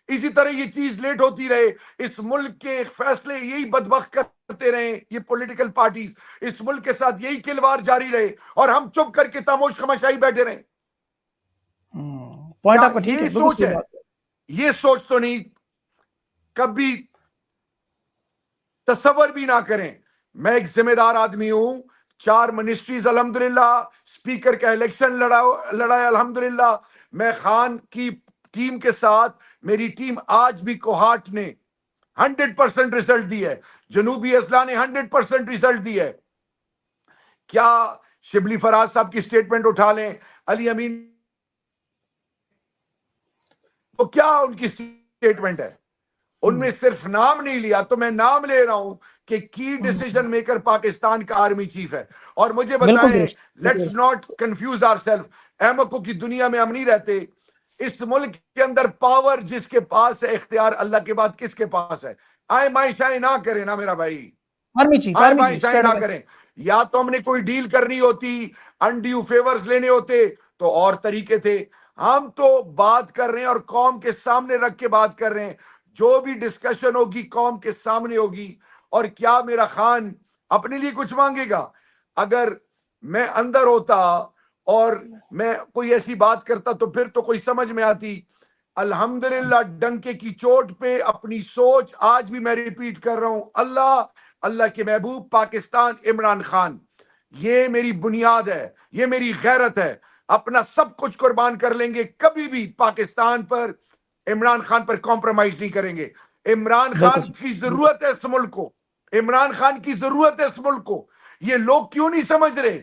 Speaker 1: اسی طرح یہ چیز لیٹ ہوتی رہے، اس ملک کے فیصلے یہی بدبخت کرتے رہیں یہ پولیٹیکل پارٹیز، اس ملک کے ساتھ یہی کھلواڑ جاری رہے، اور ہم چپ کر کے خاموش خموشائی بیٹھے رہیں؟
Speaker 2: پوائنٹ
Speaker 1: کیا
Speaker 2: آپ کا ٹھیک ہے،
Speaker 1: یہ
Speaker 2: بالکل
Speaker 1: سوچ
Speaker 2: صحیح
Speaker 1: ہے؟
Speaker 2: بات ہے۔
Speaker 1: یہ سوچ تو نہیں، کبھی تصور بھی نہ کریں۔ میں ایک ذمہ دار آدمی ہوں، 4 منسٹریز الحمدللہ، سپیکر کا الیکشن لڑایا الحمدللہ۔ میں خان کی ٹیم کے ساتھ، میری ٹیم آج بھی کوہاٹ نے 100% ریزلٹ دی ہے، جنوبی اضلاع نے 100% ریزلٹ دی ہے۔ کیا شبلی فراز صاحب کی سٹیٹمنٹ اٹھا لیں، علی امین، تو کیا ان کی سٹیٹمنٹ ہے؟ ان میں صرف نام نہیں لیا، تو میں نام لے رہا ہوں کہ کی ڈیسیژن میکر پاکستان کا آرمی چیف ہے۔ اور مجھے
Speaker 2: بالکل
Speaker 1: بتائیں،
Speaker 2: درست، بالکل
Speaker 1: لیٹس
Speaker 2: درست۔
Speaker 1: Not confuse our self. احمقوں کی دنیا میں ہم نہیں رہتے۔ اس ملک کے اندر پاور جس کے پاس ہے، اختیار اللہ کے بعد کس کے پاس ہے؟ آئے مائیں شائیں نہ کریں نا میرا بھائی،
Speaker 2: آرمی چیف،
Speaker 1: آئے
Speaker 2: آرمی
Speaker 1: بائیں
Speaker 2: چیف
Speaker 1: شائیں
Speaker 2: اسٹیٹ
Speaker 1: نہ
Speaker 2: آف۔
Speaker 1: کریں۔ یا تو ہم نے کوئی ڈیل کرنی ہوتی، انڈیو فیورز لینے ہوتے تو اور طریقے تھے۔ ہم تو بات کر رہے ہیں، اور قوم کے سامنے رکھ کے بات کر رہے ہیں۔ جو بھی ڈسکشن ہوگی قوم کے سامنے ہوگی، اور کیا میرا خان اپنے لیے کچھ مانگے گا؟ اگر میں اندر ہوتا اور میں کوئی ایسی بات کرتا تو پھر تو کوئی سمجھ میں آتی. الحمدللہ ڈنکے کی چوٹ پہ اپنی سوچ آج بھی میں ریپیٹ کر رہا ہوں, اللہ کے محبوب پاکستان عمران خان, یہ میری بنیاد ہے, یہ میری غیرت ہے. اپنا سب کچھ قربان کر لیں گے, کبھی بھی پاکستان پر, عمران خان پر کمپرومائز نہیں کریں گے. عمران
Speaker 2: بالکل
Speaker 1: خان کی ضرورت ہے اس ملک کو, عمران خان کی ضرورت ہے اس ملک کو. یہ لوگ کیوں نہیں سمجھ رہے,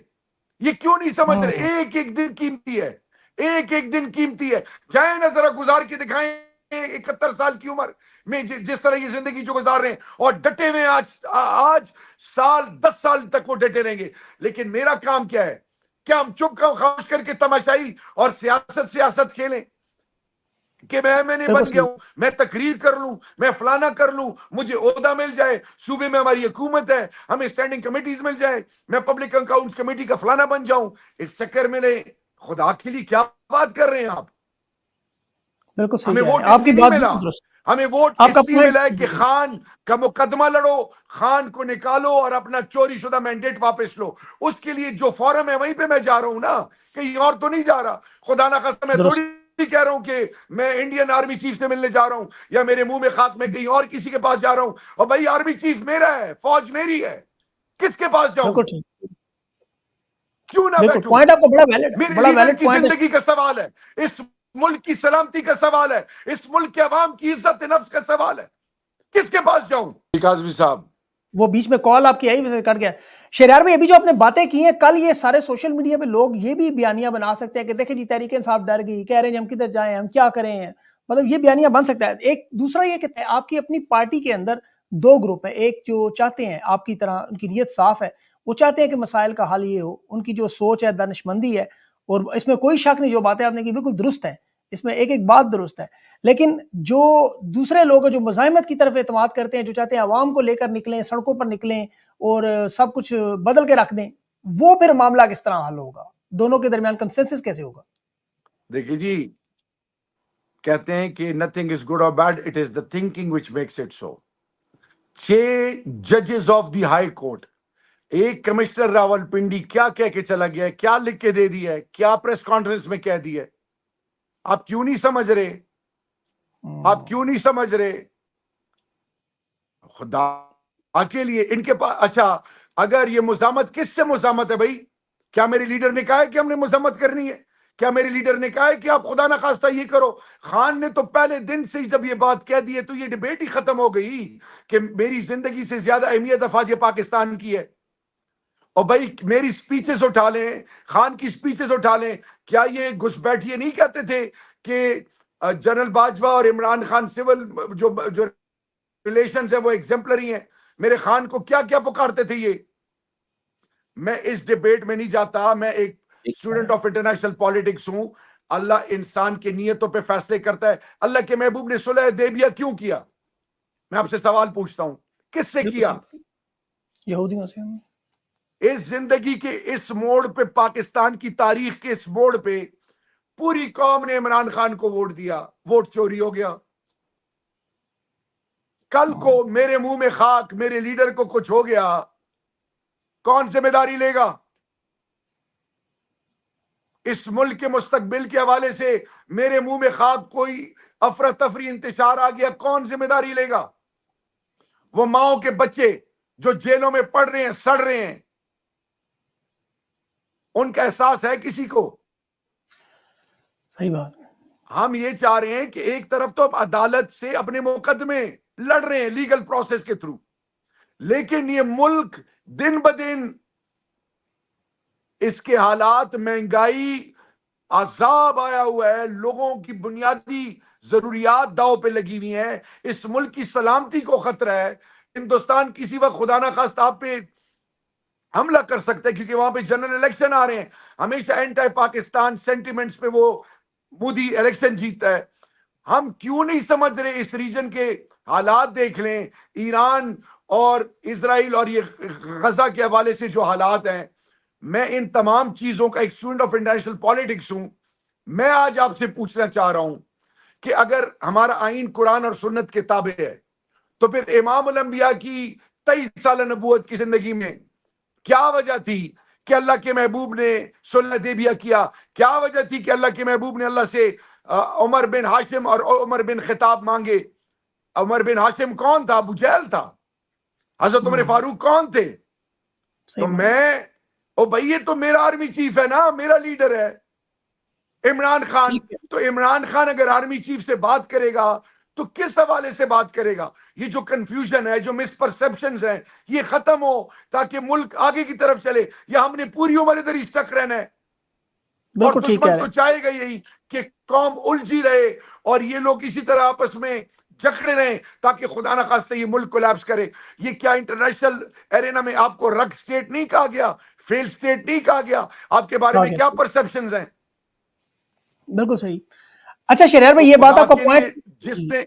Speaker 1: یہ کیوں نہیں سمجھ رہے؟ ایک ایک دن قیمتی ہے, ایک ایک دن قیمتی ہے. جائیں نا ذرا گزار کے دکھائیں 71 سال کی عمر میں جس طرح یہ زندگی جو گزار رہے ہیں, اور ڈٹے ہوئے آج سال 10 سال تک وہ ڈٹے رہیں گے. لیکن میرا کام کیا ہے؟ کیا ہم چپ خاموش کر کے تماشائی اور سیاست کھیلیں کہ میں نے بن گیا ہوں, میں تقریر کر لوں, میں فلانا کر لوں, مجھے عہدہ مل جائے, صوبے میں ہماری حکومت ہے, ہمیں اسٹینڈنگ کمیٹیز مل جائے, میں پبلک اکاؤنٹس کمیٹی کا فلانا بن جاؤں, اس چکر میں نہیں. خدا کے لیے کیا بات کر رہے ہیں آپ؟
Speaker 2: بالکل صحیح
Speaker 1: ہمیں
Speaker 2: کہہ رہے
Speaker 1: ووٹ
Speaker 2: ہیں,
Speaker 1: اس
Speaker 2: آپ کی
Speaker 1: لیے نہیں
Speaker 2: بات
Speaker 1: ملا,
Speaker 2: بالکل درست.
Speaker 1: ہمیں ووٹ
Speaker 2: آپ کا
Speaker 1: اس لیے
Speaker 2: پوائنٹ
Speaker 1: ملا ہے کہ خان کا مقدمہ لڑو, خان کو نکالو اور اپنا چوری شدہ مینڈیٹ واپس لو. اس کے لیے جو فورم ہے وہیں پہ میں جا رہا ہوں نا, کہیں اور تو نہیں جا رہا. خدا نہ خواستہ میں
Speaker 2: درست.
Speaker 1: تھوڑی کہہ رہا ہوں کہ میں انڈین آرمی چیف سے ملنے جا رہا ہوں یا میرے منہ میں خاک میں کہیں اور کسی کے پاس جا رہا ہوں. اور بھائی آرمی چیف میرا ہے, فوج میری ہے, کس کے پاس جاؤں؟
Speaker 2: بالکل ٹھیک,
Speaker 1: کیوں نہ
Speaker 2: بالکل
Speaker 1: بیٹھوں؟
Speaker 2: پوائنٹ آپ کا بڑا ویلڈ,
Speaker 1: میرے
Speaker 2: بڑا
Speaker 1: لیڈر
Speaker 2: ویلڈ
Speaker 1: کی
Speaker 2: پوائنٹ ہے.
Speaker 1: زندگی کا سوال ہے, اس ملک کی سلامتی کا سوال ہے, اس ملک کے عوام کی عزت نفس کا سوال ہے. کس کے پاس جاؤں؟ کاظمی صاحب
Speaker 2: وہ بیچ میں کال آپ کی آئی ویسے کٹ گیا. شہریار بھائی ابھی جو آپ نے باتیں کی ہیں, کل یہ سارے سوشل میڈیا پہ لوگ یہ بھی بیانیاں بنا سکتے ہیں کہ دیکھیں جی تحریک انصاف ڈر گئی, کہہ رہے ہیں ہم کدھر جائیں, ہم کیا کریں ہیں, مطلب یہ بیانیاں بن سکتا ہے. ایک دوسرا یہ کہ آپ کی اپنی پارٹی کے اندر دو گروپ ہیں, ایک جو چاہتے ہیں آپ کی طرح, ان کی نیت صاف ہے, وہ چاہتے ہیں کہ مسائل کا حل یہ ہو, ان کی جو سوچ ہے دانشمندی ہے, اور اس میں کوئی شک نہیں, جو باتیں آپ نے کی بالکل درست ہیں, اس میں ایک ایک بات درست ہے. لیکن جو دوسرے لوگ جو مزاحمت کی طرف اعتماد کرتے ہیں, جو چاہتے ہیں عوام کو لے کر نکلیں, سڑکوں پر نکلیں اور سب کچھ بدل کے رکھ دیں, وہ پھر معاملہ کس طرح حل ہوگا؟ دونوں کے درمیان کنسنسس کیسے ہوگا؟
Speaker 1: دیکھیے جی, کہتے ہیں کہ nothing is good or bad, it is the thinking which makes it so. 6 ججز آف دی ہائی کورٹ, ایک کمشنر راول پنڈی کیا کہہ کے چلا گیا ہے, کیا لکھ کے دے دیا ہے, کیا پریس کانفرنس میں کہہ دیا ہے. آپ کیوں نہیں سمجھ رہے؟ آپ کیوں نہیں سمجھ رہے؟ خدا کے لیے ان کے پاس, اچھا اگر یہ مزاحمت, کس سے مزاحمت ہے بھائی؟ کیا میرے لیڈر نے کہا ہے کہ ہم نے مزاحمت کرنی ہے؟ کیا میرے لیڈر نے کہا ہے کہ آپ خدا نہ خواستہ یہ کرو؟ خان نے تو پہلے دن سے جب یہ بات کہہ دی ہے تو یہ ڈیبیٹ ہی ختم ہو گئی کہ میری زندگی سے زیادہ اہمیت افواج پاکستان کی ہے. اور بھائی میری سپیچز اٹھا لیں, خان کی سپیچز اٹھا لیں, کیا یہ گھس بیٹھیے نہیں کہتے تھے کہ جنرل باجوہ اور عمران خان سول جو ریلیشنز ہیں وہ ایگزمپلری ہیں؟ میرے خان کو کیا کیا پکارتے تھے یہ. میں اس ڈیبیٹ میں نہیں جاتا, میں ایک اسٹوڈنٹ آف انٹرنیشنل پالیٹکس ہوں. اللہ انسان کی نیتوں پہ فیصلے کرتا ہے. اللہ کے محبوب نے صلح حدیبیہ کیوں کیا؟ میں آپ سے سوال پوچھتا ہوں, کس سے کیا؟
Speaker 2: یہودیوں سے.
Speaker 1: اس زندگی کے اس موڑ پہ, پاکستان کی تاریخ کے اس موڑ پہ پوری قوم نے عمران خان کو ووٹ دیا, ووٹ چوری ہو گیا. کل کو میرے منہ میں خاک, میرے لیڈر کو کچھ ہو گیا, کون ذمہ داری لے گا؟ اس ملک کے مستقبل کے حوالے سے میرے منہ میں خاک, کوئی افراتفری انتشار آ گیا, کون ذمہ داری لے گا؟ وہ ماؤں کے بچے جو جیلوں میں پڑھ رہے ہیں, سڑ رہے ہیں, ان کا احساس ہے کسی کو؟
Speaker 2: صحیح بات.
Speaker 1: ہم یہ چاہ رہے ہیں کہ ایک طرف تو ہم عدالت سے اپنے مقدمے لڑ رہے ہیں لیگل پروسیس کے تھرو, لیکن یہ ملک دن بدن اس کے حالات, مہنگائی, عذاب آیا ہوا ہے, لوگوں کی بنیادی ضروریات داؤ پہ لگی ہوئی ہیں, اس ملک کی سلامتی کو خطرہ ہے. ہندوستان کسی وقت خدا نہ خواستہ آپ پہ حملہ کر سکتا ہے کیونکہ وہاں پہ جنرل الیکشن آ رہے ہیں. ہمیشہ اینٹی پاکستان سینٹیمنٹس پہ وہ مودی الیکشن جیتتا ہے. ہم کیوں نہیں سمجھ رہے اس ریجن کے حالات؟ دیکھ لیں ایران اور اسرائیل اور یہ غزہ کے حوالے سے جو حالات ہیں. میں ان تمام چیزوں کا ایک اسٹوڈنٹ آف انٹرنیشنل پالیٹکس ہوں. میں آج آپ سے پوچھنا چاہ رہا ہوں کہ اگر ہمارا آئین قرآن اور سنت کے تابع ہے تو پھر امام الانبیاء کی 23 سال نبوت کی زندگی میں کیا وجہ تھی کہ اللہ کے محبوب نے صلح حدیبیہ کیا؟ کیا وجہ تھی کہ اللہ کے محبوب نے اللہ سے عمر بن ہاشم اور عمر بن خطاب مانگے؟ عمر بن ہاشم کون تھا؟ ابو جہل تھا۔ حضرت عمر فاروق کون تھے؟ تو میں او بھائی یہ تو میرا آرمی چیف ہے نا، میرا لیڈر ہے عمران خان۔ تو عمران خان اگر آرمی چیف سے بات کرے گا تو کس حوالے سے بات کرے گا؟ یہ جو کنفیوژن ہے، جو مس پرسپشنز ہیں، یہ ختم ہو تاکہ ملک آگے کی طرف چلے، یا ہم نے پوری عمر ادھر ہی اسٹک رہنا ہے؟ اور دشمن تو چاہے گا یہی کہ قوم الجھی رہے اور یہ لوگ اسی طرح آپس میں جکڑے رہیں تاکہ خدا نہ خواستہ یہ ملک کولیپس کرے۔ یہ کیا انٹرنیشنل ایرینا میں آپ کو رگ سٹیٹ نہیں کہا گیا؟ فیل سٹیٹ نہیں کہا گیا؟ آپ کے بارے میں کیا پرسپشنز ہیں؟
Speaker 2: بالکل صحیح۔ اچھا شہریار بھائی، یہ بات آپ کا پوائنٹ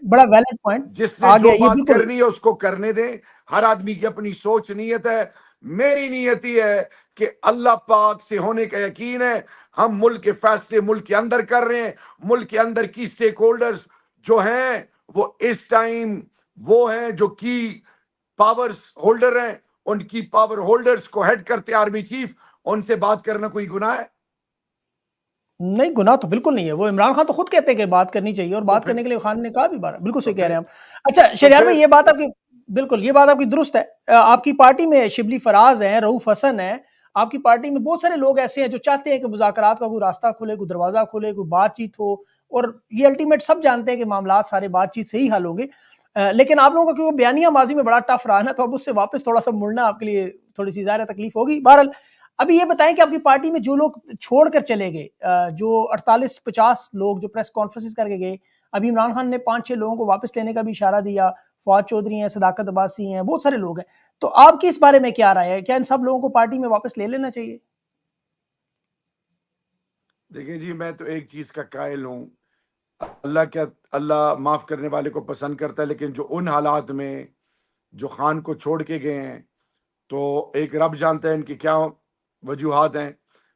Speaker 2: بڑا ویلڈ پوائنٹ،
Speaker 1: جس نے جو بات کرنی ہے اس کو کرنے دیں۔ ہر آدمی کی اپنی سوچ نیت ہے۔ میری نیت یہ ہے کہ اللہ پاک سے ہونے کا یقین ہے، ہم ملک کے فیصلے ملک کے اندر کر رہے ہیں۔ ملک کے اندر کی سٹیک ہولڈرز جو ہیں وہ اس ٹائم وہ ہیں جو کی پاورز ہولڈر ہیں، ان کی پاور ہولڈرز کو ہیڈ کرتے آرمی چیف، ان سے بات کرنا کوئی گناہ ہے؟
Speaker 2: نہیں، گناہ تو بالکل نہیں ہے۔ وہ عمران خان تو خود کہتے ہیں کہ بات کرنی چاہیے، اور بات کرنے کے لیے خان نے کہا بھی بارہ، بالکل صحیح کہہ رہے ہیں آپ۔ اچھا شہریار بھائی، یہ بات آپ کی بالکل، یہ بات آپ کی درست ہے۔ آپ کی پارٹی میں شبلی فراز ہیں، رؤوف حسن ہیں، آپ کی پارٹی میں بہت سارے لوگ ایسے ہیں جو چاہتے ہیں کہ مذاکرات کا کوئی راستہ کھلے، کوئی دروازہ کھلے، کوئی بات چیت ہو، اور یہ الٹیمیٹ سب جانتے ہیں کہ معاملات سارے بات چیت سے ہی حل ہوں گے۔ لیکن آپ لوگوں کا کیونکہ بیانیہ ماضی میں بڑا ٹف رہا نا، تو اب اس سے واپس تھوڑا سا مڑنا آپ کے لیے تھوڑی سی ظاہر تکلیف ہوگی۔ بہرحال ابھی یہ بتائیں کہ آپ کی پارٹی میں جو لوگ چھوڑ کر چلے گئے، جو 48-50 لوگ جو پریس کانفرنسز کر کے گئے، ابھی عمران خان نے 5-6 لوگوں کو واپس لینے کا بھی اشارہ دیا، فواد چودھری ہیں، صداقت عباسی ہیں، بہت سارے لوگ ہیں۔ تو آپ کی اس بارے میں کیا رائے ہے؟ کیا ان سب لوگوں کو پارٹی میں واپس لے لینا چاہیے؟
Speaker 1: دیکھیں جی، میں تو ایک چیز کا قائل ہوں، اللہ معاف کرنے والے کو پسند کرتا ہے، لیکن جو ان حالات میں جو خان کو چھوڑ کے گئے ہیں تو ایک رب جانتا ہے ان کی کیا وجوہات ہیں۔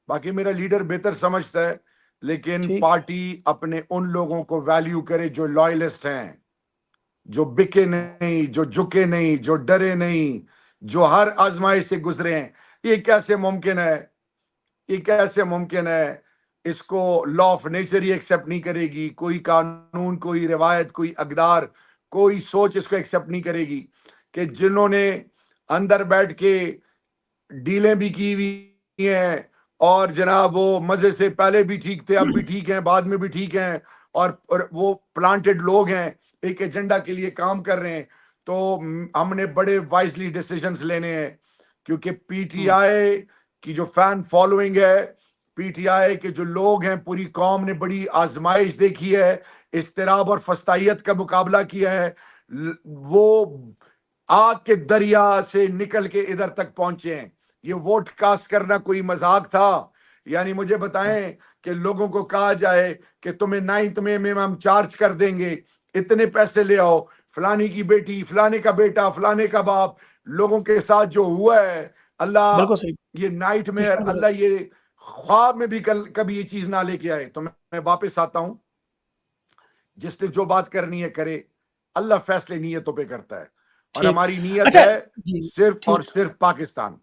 Speaker 1: باقی میرا لیڈر بہتر سمجھتا ہے، لیکن پارٹی اپنے ان لوگوں کو ویلیو کرے جو لائلسٹ ہیں، جو بکے نہیں، جو جھکے نہیں، جو ڈرے نہیں، جو ہر آزمائش سے گزرے ہیں۔ یہ کیسے ممکن ہے؟ یہ کیسے ممکن ہے؟ اس کو law of nature he accept نہیں کرے گی، کوئی قانون، کوئی روایت، کوئی اقدار، کوئی سوچ اس کو ایکسیپٹ نہیں کرے گی کہ جنہوں نے اندر بیٹھ کے ڈیلیں بھی کی ہوئی ہیں، اور جناب وہ مزے سے پہلے بھی ٹھیک تھے، اب بھی ٹھیک ہیں، بعد میں بھی ٹھیک ہیں، اور وہ پلانٹڈ لوگ ہیں، ایک ایجنڈا کے لیے کام کر رہے ہیں۔ تو ہم نے بڑے وائزلی ڈیسیجنز لینے ہیں، کیونکہ پی ٹی آئی کی جو فین فالوئنگ ہے، پی ٹی آئی کے جو لوگ ہیں، پوری قوم نے بڑی آزمائش دیکھی ہے، اضطراب اور فسطائیت کا مقابلہ کیا ہے، وہ آگ کے دریا سے نکل کے ادھر تک پہنچے ہیں۔ یہ ووٹ کاسٹ کرنا کوئی مذاق تھا؟ یعنی مجھے بتائیں کہ لوگوں کو کہا جائے کہ تمہیں 9 میں ہم چارج کر دیں گے، اتنے پیسے لے آؤ، فلانی کی بیٹی، فلانے کا بیٹا، فلانے کا باپ، لوگوں کے ساتھ جو ہوا ہے، اللہ یہ نائٹ میں، اللہ یہ خواب میں بھی کبھی یہ چیز نہ لے کے آئے۔ تو میں واپس آتا ہوں، جس نے جو بات کرنی ہے کرے، اللہ فیصلے نیتوں پہ کرتا ہے، اور ہماری نیت ہے صرف اور صرف پاکستان۔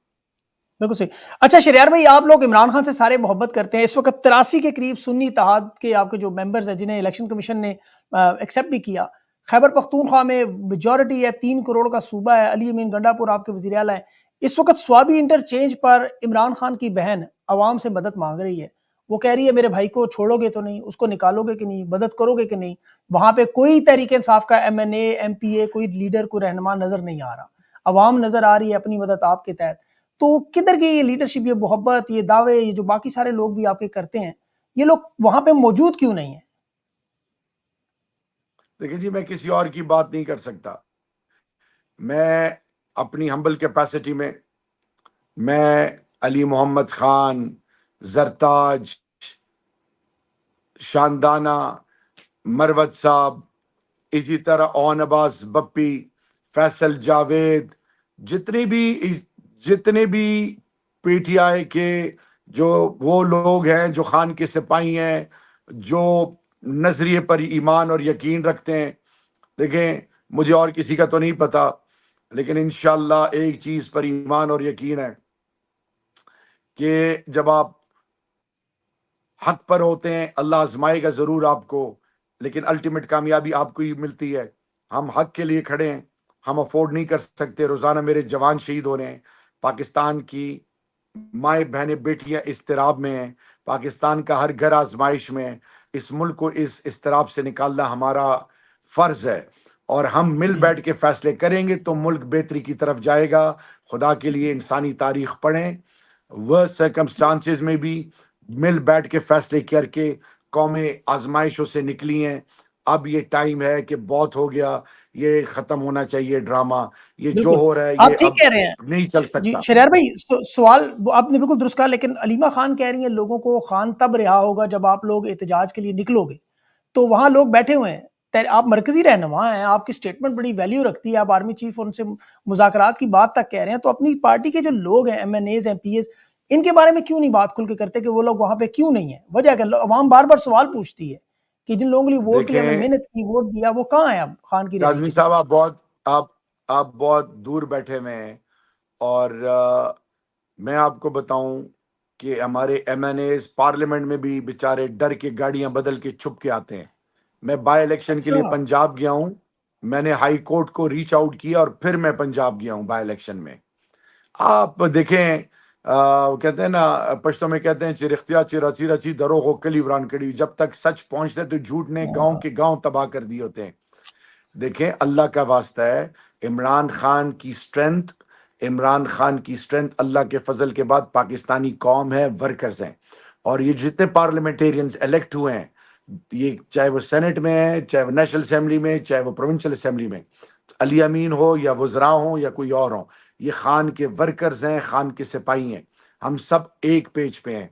Speaker 2: بالکل صحیح۔ اچھا شہریار بھائی، آپ لوگ عمران خان سے سارے محبت کرتے ہیں، اس وقت 83 کے قریب سنی اتحاد کے آپ کے جو ممبرز ہیں جنہیں الیکشن کمیشن نے ایکسیپٹ بھی کیا، خیبر پختونخوا میں میجورٹی ہے، 3 کروڑ کا صوبہ ہے، علی امین گنڈا پور آپ کے وزیر اعلیٰ ہیں۔ اس وقت سوابی انٹرچینج پر عمران خان کی بہن عوام سے مدد مانگ رہی ہے، وہ کہہ رہی ہے میرے بھائی کو چھوڑو گے تو نہیں، اس کو نکالو گے کہ نہیں، مدد کرو گے کہ نہیں۔ وہاں پہ کوئی تحریک انصاف کا ایم این اے، ایم پی اے، کوئی لیڈر، کوئی رہنما نظر نہیں آ رہا، عوام نظر آ رہی ہے اپنی مدد آپ کے تحت۔ تو کدھر گئی یہ لیڈرشپ، یہ محبت، یہ دعوے، یہ جو باقی سارے لوگ بھی آپ کے کرتے ہیں، یہ لوگ وہاں پہ موجود کیوں نہیں ہیں؟
Speaker 1: دیکھیں جی، میں کسی اور کی بات نہیں کر سکتا۔ میں اپنی ہمبل کیپیسٹی میں علی محمد خان، زرتاج، شاندانہ، مروت صاحب، اسی طرح اون عباس بپی، فیصل جاوید، جتنے بھی پی ٹی آئی کے جو وہ لوگ ہیں جو خان کے سپاہی ہیں، جو نظریے پر ایمان اور یقین رکھتے ہیں، دیکھیں مجھے اور کسی کا تو نہیں پتا، لیکن انشاءاللہ ایک چیز پر ایمان اور یقین ہے کہ جب آپ حق پر ہوتے ہیں اللہ آزمائے گا ضرور آپ کو، لیکن الٹیمیٹ کامیابی آپ کو ہی ملتی ہے۔ ہم حق کے لیے کھڑے ہیں، ہم افورڈ نہیں کر سکتے، روزانہ میرے جوان شہید ہو رہے ہیں، پاکستان کی مائیں بہنیں بیٹیاں اضطراب میں ہیں، پاکستان کا ہر گھر آزمائش میں ہے۔ اس ملک کو اس اضطراب سے نکالنا ہمارا فرض ہے، اور ہم مل بیٹھ کے فیصلے کریں گے تو ملک بہتری کی طرف جائے گا۔ خدا کے لیے انسانی تاریخ پڑھیں، وہ سرکمسٹانسز میں بھی مل بیٹھ کے فیصلے کر کے قومیں آزمائشوں سے نکلی ہیں۔ اب یہ ٹائم ہے کہ بہت ہو گیا، یہ ختم ہونا چاہیے ڈرامہ، یہ جو
Speaker 2: بالکل
Speaker 1: ہو رہا ہے
Speaker 2: آپ
Speaker 1: یہ
Speaker 2: ٹھیک
Speaker 1: اب
Speaker 2: کہہ رہے ہیں
Speaker 1: نہیں چل
Speaker 2: جی
Speaker 1: سکتا۔
Speaker 2: شریار بھائی، سوال آپ نے بالکل درست کہا، لیکن علیمہ خان کہہ رہی ہیں لوگوں کو خان تب رہا ہوگا جب آپ لوگ احتجاج کے لیے نکلو گے، تو وہاں لوگ بیٹھے ہوئے ہیں، آپ مرکزی رہنما ہیں، آپ کی سٹیٹمنٹ بڑی ویلیو رکھتی ہے، آپ آرمی چیف اور ان سے مذاکرات کی بات تک کہہ رہے ہیں، تو اپنی پارٹی کے جو لوگ ہیں M N As M P As, ان کے بارے میں کیوں نہیں بات کھل کے کرتے کہ وہ لوگ وہاں پہ کیوں نہیں ہیں؟ وجہ کہ عوام بار بار سوال پوچھتی ہے کہ جن لوگوں کے لیے ووٹ کے لیے ہم نے
Speaker 1: دیکھیں
Speaker 2: محنت کی، ووٹ دیا، وہ کہاں ہیں اب خان کی ریلی
Speaker 1: کاظمی
Speaker 2: کے لیے؟
Speaker 1: صاحب، آپ بہت دور بیٹھے ہوئے ہیں، اور میں آپ کو بتاؤں کہ ہمارے ایم این ایز پارلیمنٹ میں بھی بیچارے ڈر کے گاڑیاں بدل کے چھپ کے آتے ہیں۔ میں بائی الیکشن کے لیے
Speaker 2: اچھا،
Speaker 1: پنجاب گیا ہوں، میں نے ہائی کورٹ کو ریچ آؤٹ کیا اور پھر میں پنجاب گیا ہوں بائی الیکشن میں۔ آپ دیکھیں، وہ کہتے ہیں نا، پشتوں میں کہتے ہیں چرختیا چراچی رچی درو ہو کلی بران کڑی، جب تک سچ پہنچتا ہے تو جھوٹ نے گاؤں کے گاؤں تباہ کر دیے ہوتے ہیں۔ دیکھیں اللہ کا واسطہ ہے، عمران خان کی سٹرینتھ، اللہ کے فضل کے بعد پاکستانی قوم ہے، ورکرز ہیں، اور یہ جتنے پارلیمنٹیرینز الیکٹ ہوئے ہیں، یہ چاہے وہ سینٹ میں ہے، چاہے وہ نیشنل اسمبلی میں، چاہے وہ پروونشل اسمبلی میں، علی امین ہو یا وزراء ہوں یا کوئی اور ہوں، یہ خان کے ورکرز ہیں، خان کے سپاہی ہیں۔ ہم سب ایک پیج پہ ہیں۔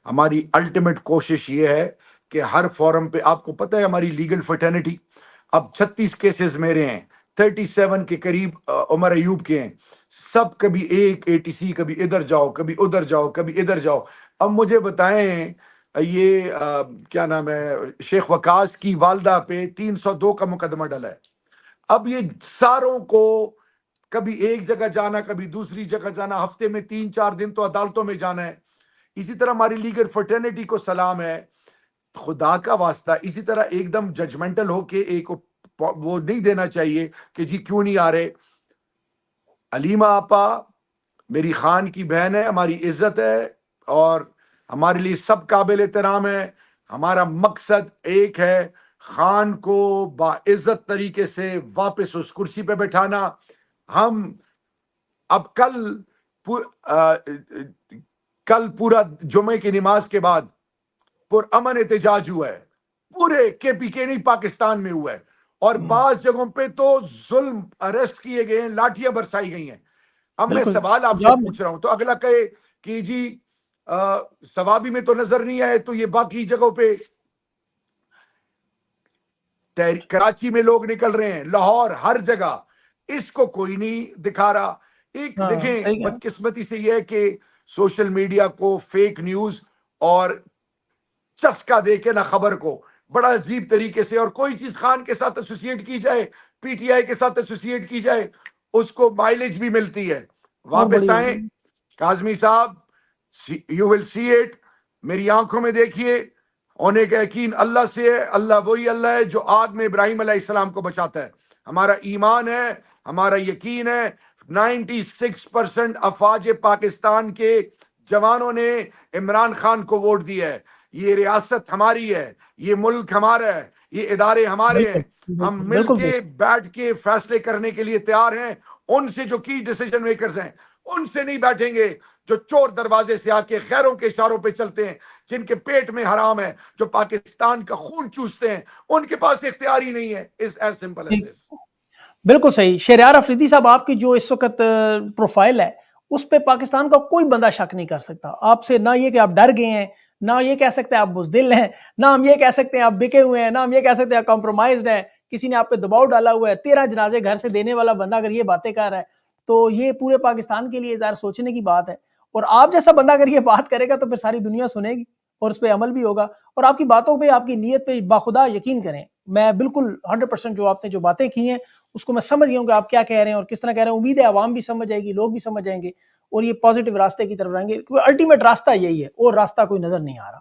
Speaker 1: ہماری الٹیمیٹ کوشش یہ ہے کہ ہر فورم پہ، آپ کو پتہ ہے ہماری لیگل فرٹرنیٹی اب 36 کیسز میرے ہیں، 37 کے قریب عمر ایوب کے ہیں، سب کبھی ایک ATC، کبھی ادھر جاؤ کبھی ادھر جاؤ کبھی ادھر جاؤ۔ اب مجھے بتائیں، یہ کیا نام ہے، شیخ وقاص کی والدہ پہ 302 کا مقدمہ ڈلا ہے۔ اب یہ ساروں کو کبھی ایک جگہ جانا، کبھی دوسری جگہ جانا، ہفتے میں 3-4 دن تو عدالتوں میں جانا ہے۔ اسی طرح ہماری لیگل فرٹرنیٹی کو سلام ہے، خدا کا واسطہ اسی طرح ایک دم ججمنٹل ہو کے ایک وہ نہیں دینا چاہیے کہ جی کیوں نہیں آ رہے۔ علیمہ آپا میری خان کی بہن ہے، ہماری عزت ہے، اور ہمارے لیے سب قابل احترام ہے۔ ہمارا مقصد ایک ہے، خان کو باعزت طریقے سے واپس اس کرسی پہ بٹھانا۔ ہم اب کل پورا جمعے کی نماز کے بعد پرامن احتجاج ہوا ہے، پورے KPK نہیں پاکستان میں ہوا ہے، اور بعض جگہوں پہ تو ظلم اریسٹ کیے گئے ہیں، لاٹھیاں برسائی گئی ہیں۔ اب میں
Speaker 2: بالکل
Speaker 1: سوال آپ سے
Speaker 2: جواب
Speaker 1: پوچھ رہا ہوں، تو اگلا کہے کہ جی ثوابی میں تو نظر نہیں آئے، تو یہ باقی جگہوں پہ کراچی میں لوگ نکل رہے ہیں، لاہور، ہر جگہ، اس کو کوئی نہیں دکھا رہا۔ ایک
Speaker 2: ہاں
Speaker 1: دیکھیں
Speaker 2: صحیح کہا،
Speaker 1: بدقسمتی سے یہ ہے کہ سوشل میڈیا کو فیک نیوز اور چسکا دے کے نہ خبر کو بڑا عجیب طریقے سے، اور کوئی چیز خان کے ساتھ ایسوسیٹ کی جائے، PTI کے ساتھ ایسوسیٹ کی جائے، اس کو مائلیج بھی ملتی ہے۔
Speaker 2: اور
Speaker 1: واپس
Speaker 2: بڑی
Speaker 1: آئیں
Speaker 2: ہوگی۔
Speaker 1: کاظمی صاحب، یو ول سی اٹ، میری آنکھوں میں دیکھیے، ہونے کا یقین اللہ سے ہے۔ اللہ وہی اللہ ہے جو آگ میں ابراہیم علیہ السلام کو بچاتا ہے۔ ہمارا ایمان ہے، ہمارا یقین ہے، 96% افواج پاکستان کے جوانوں نے عمران خان کو ووٹ دیا ہے۔ یہ ریاست ہماری ہے، یہ ملک ہمارا ہے، یہ ادارے ہمارے
Speaker 2: بالکل
Speaker 1: ہیں۔ ہم
Speaker 2: بالکل
Speaker 1: مل
Speaker 2: بالکل
Speaker 1: کے
Speaker 2: درست،
Speaker 1: بیٹھ کے فیصلے کرنے کے لیے تیار ہیں۔ ان سے جو کی ڈیسیجن میکرز ہیں، ان سے نہیں بیٹھیں گے جو چور دروازے سے آ کے خیروں کے اشاروں پہ چلتے ہیں، جن کے پیٹ میں حرام ہے، جو پاکستان کا خون چوستے ہیں۔ ان کے پاس اختیار ہی نہیں ہے۔ It's as simple as
Speaker 2: ٹھیک،
Speaker 1: this۔
Speaker 2: بالکل صحیح۔ شہریار افریدی صاحب، آپ کی جو اس وقت پروفائل ہے اس پہ پاکستان کا کوئی بندہ شک نہیں کر سکتا آپ سے، نہ یہ کہ آپ ڈر گئے ہیں، نہ یہ کہہ سکتے ہیں آپ بزدل ہیں، نہ ہم یہ کہہ سکتے ہیں آپ بکے ہوئے ہیں، نہ ہم یہ کہہ سکتے ہیں آپ کمپرومائزڈ ہیں، کسی نے آپ پہ دباؤ ڈالا ہوا ہے۔ 13 جنازے گھر سے دینے والا بندہ اگر یہ باتیں کر رہا ہے تو یہ پورے پاکستان کے لیے ظاہر سوچنے کی بات ہے، اور آپ جیسا بندہ اگر یہ بات کرے گا تو پھر ساری دنیا سنے گی اور اس پہ عمل بھی ہوگا، اور آپ کی باتوں پہ، آپ کی نیت پہ باخدا یقین کریں، میں بالکل 100% جو آپ نے جو باتیں کی ہیں اس کو میں سمجھ گیا ہوں کہ آپ کیا کہہ رہے ہیں اور کس طرح کہہ رہے ہیں. امید ہے عوام بھی سمجھ جائے گی, لوگ بھی سمجھ جائیں گے اور یہ پازیٹیو راستے کی طرف رہیں گے, کیونکہ الٹیمیٹ راستہ یہی ہے, اور راستہ کوئی نظر نہیں آ رہا.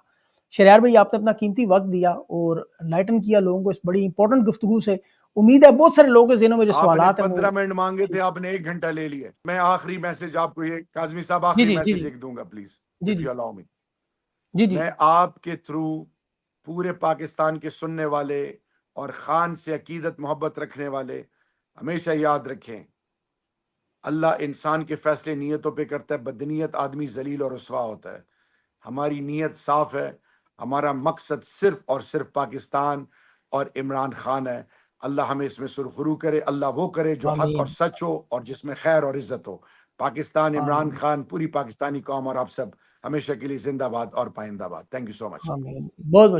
Speaker 2: شہریار بھائی آپ نے اپنا قیمتی وقت دیا اور لائٹن کیا لوگوں کو اس بڑی امپورٹنٹ گفتگو سے. امید ہے بہت سارے لوگوں کے ذہنوں میں جو
Speaker 1: آپ نے
Speaker 2: سوالات ہیں
Speaker 1: 15 منٹ مانگے تھے, آپ نے 1 گھنٹہ لے لیا. میں آخری میسج آپ کو, یہ کاظمی صاحب آخری میسج ایک دوں گا پلیز,
Speaker 2: جی
Speaker 1: if
Speaker 2: جی
Speaker 1: you allow me.
Speaker 2: جی جی
Speaker 1: میں آپ کے تھرو پورے پاکستان کے سننے والے اور خان سے عقیدت محبت رکھنے والے ہمیشہ یاد رکھیں, اللہ انسان کے فیصلے نیتوں پہ کرتا ہے, بدنیت آدمی ذلیل اور رسوا ہوتا ہے. ہماری نیت صاف ہے, ہمارا مقصد صرف اور صرف پاکستان اور عمران خان ہے. اللہ ہمیں اس میں سرخرو کرے, اللہ وہ کرے جو حق اور
Speaker 2: آمین
Speaker 1: سچ ہو اور جس میں خیر اور عزت ہو. پاکستان, عمران
Speaker 2: آمین
Speaker 1: خان, پوری پاکستانی قوم اور آپ سب ہمیشہ کے لیے زندہ باد اور پائندہ باد. تھینک یو سو مچ.
Speaker 2: آمین. بہت بہت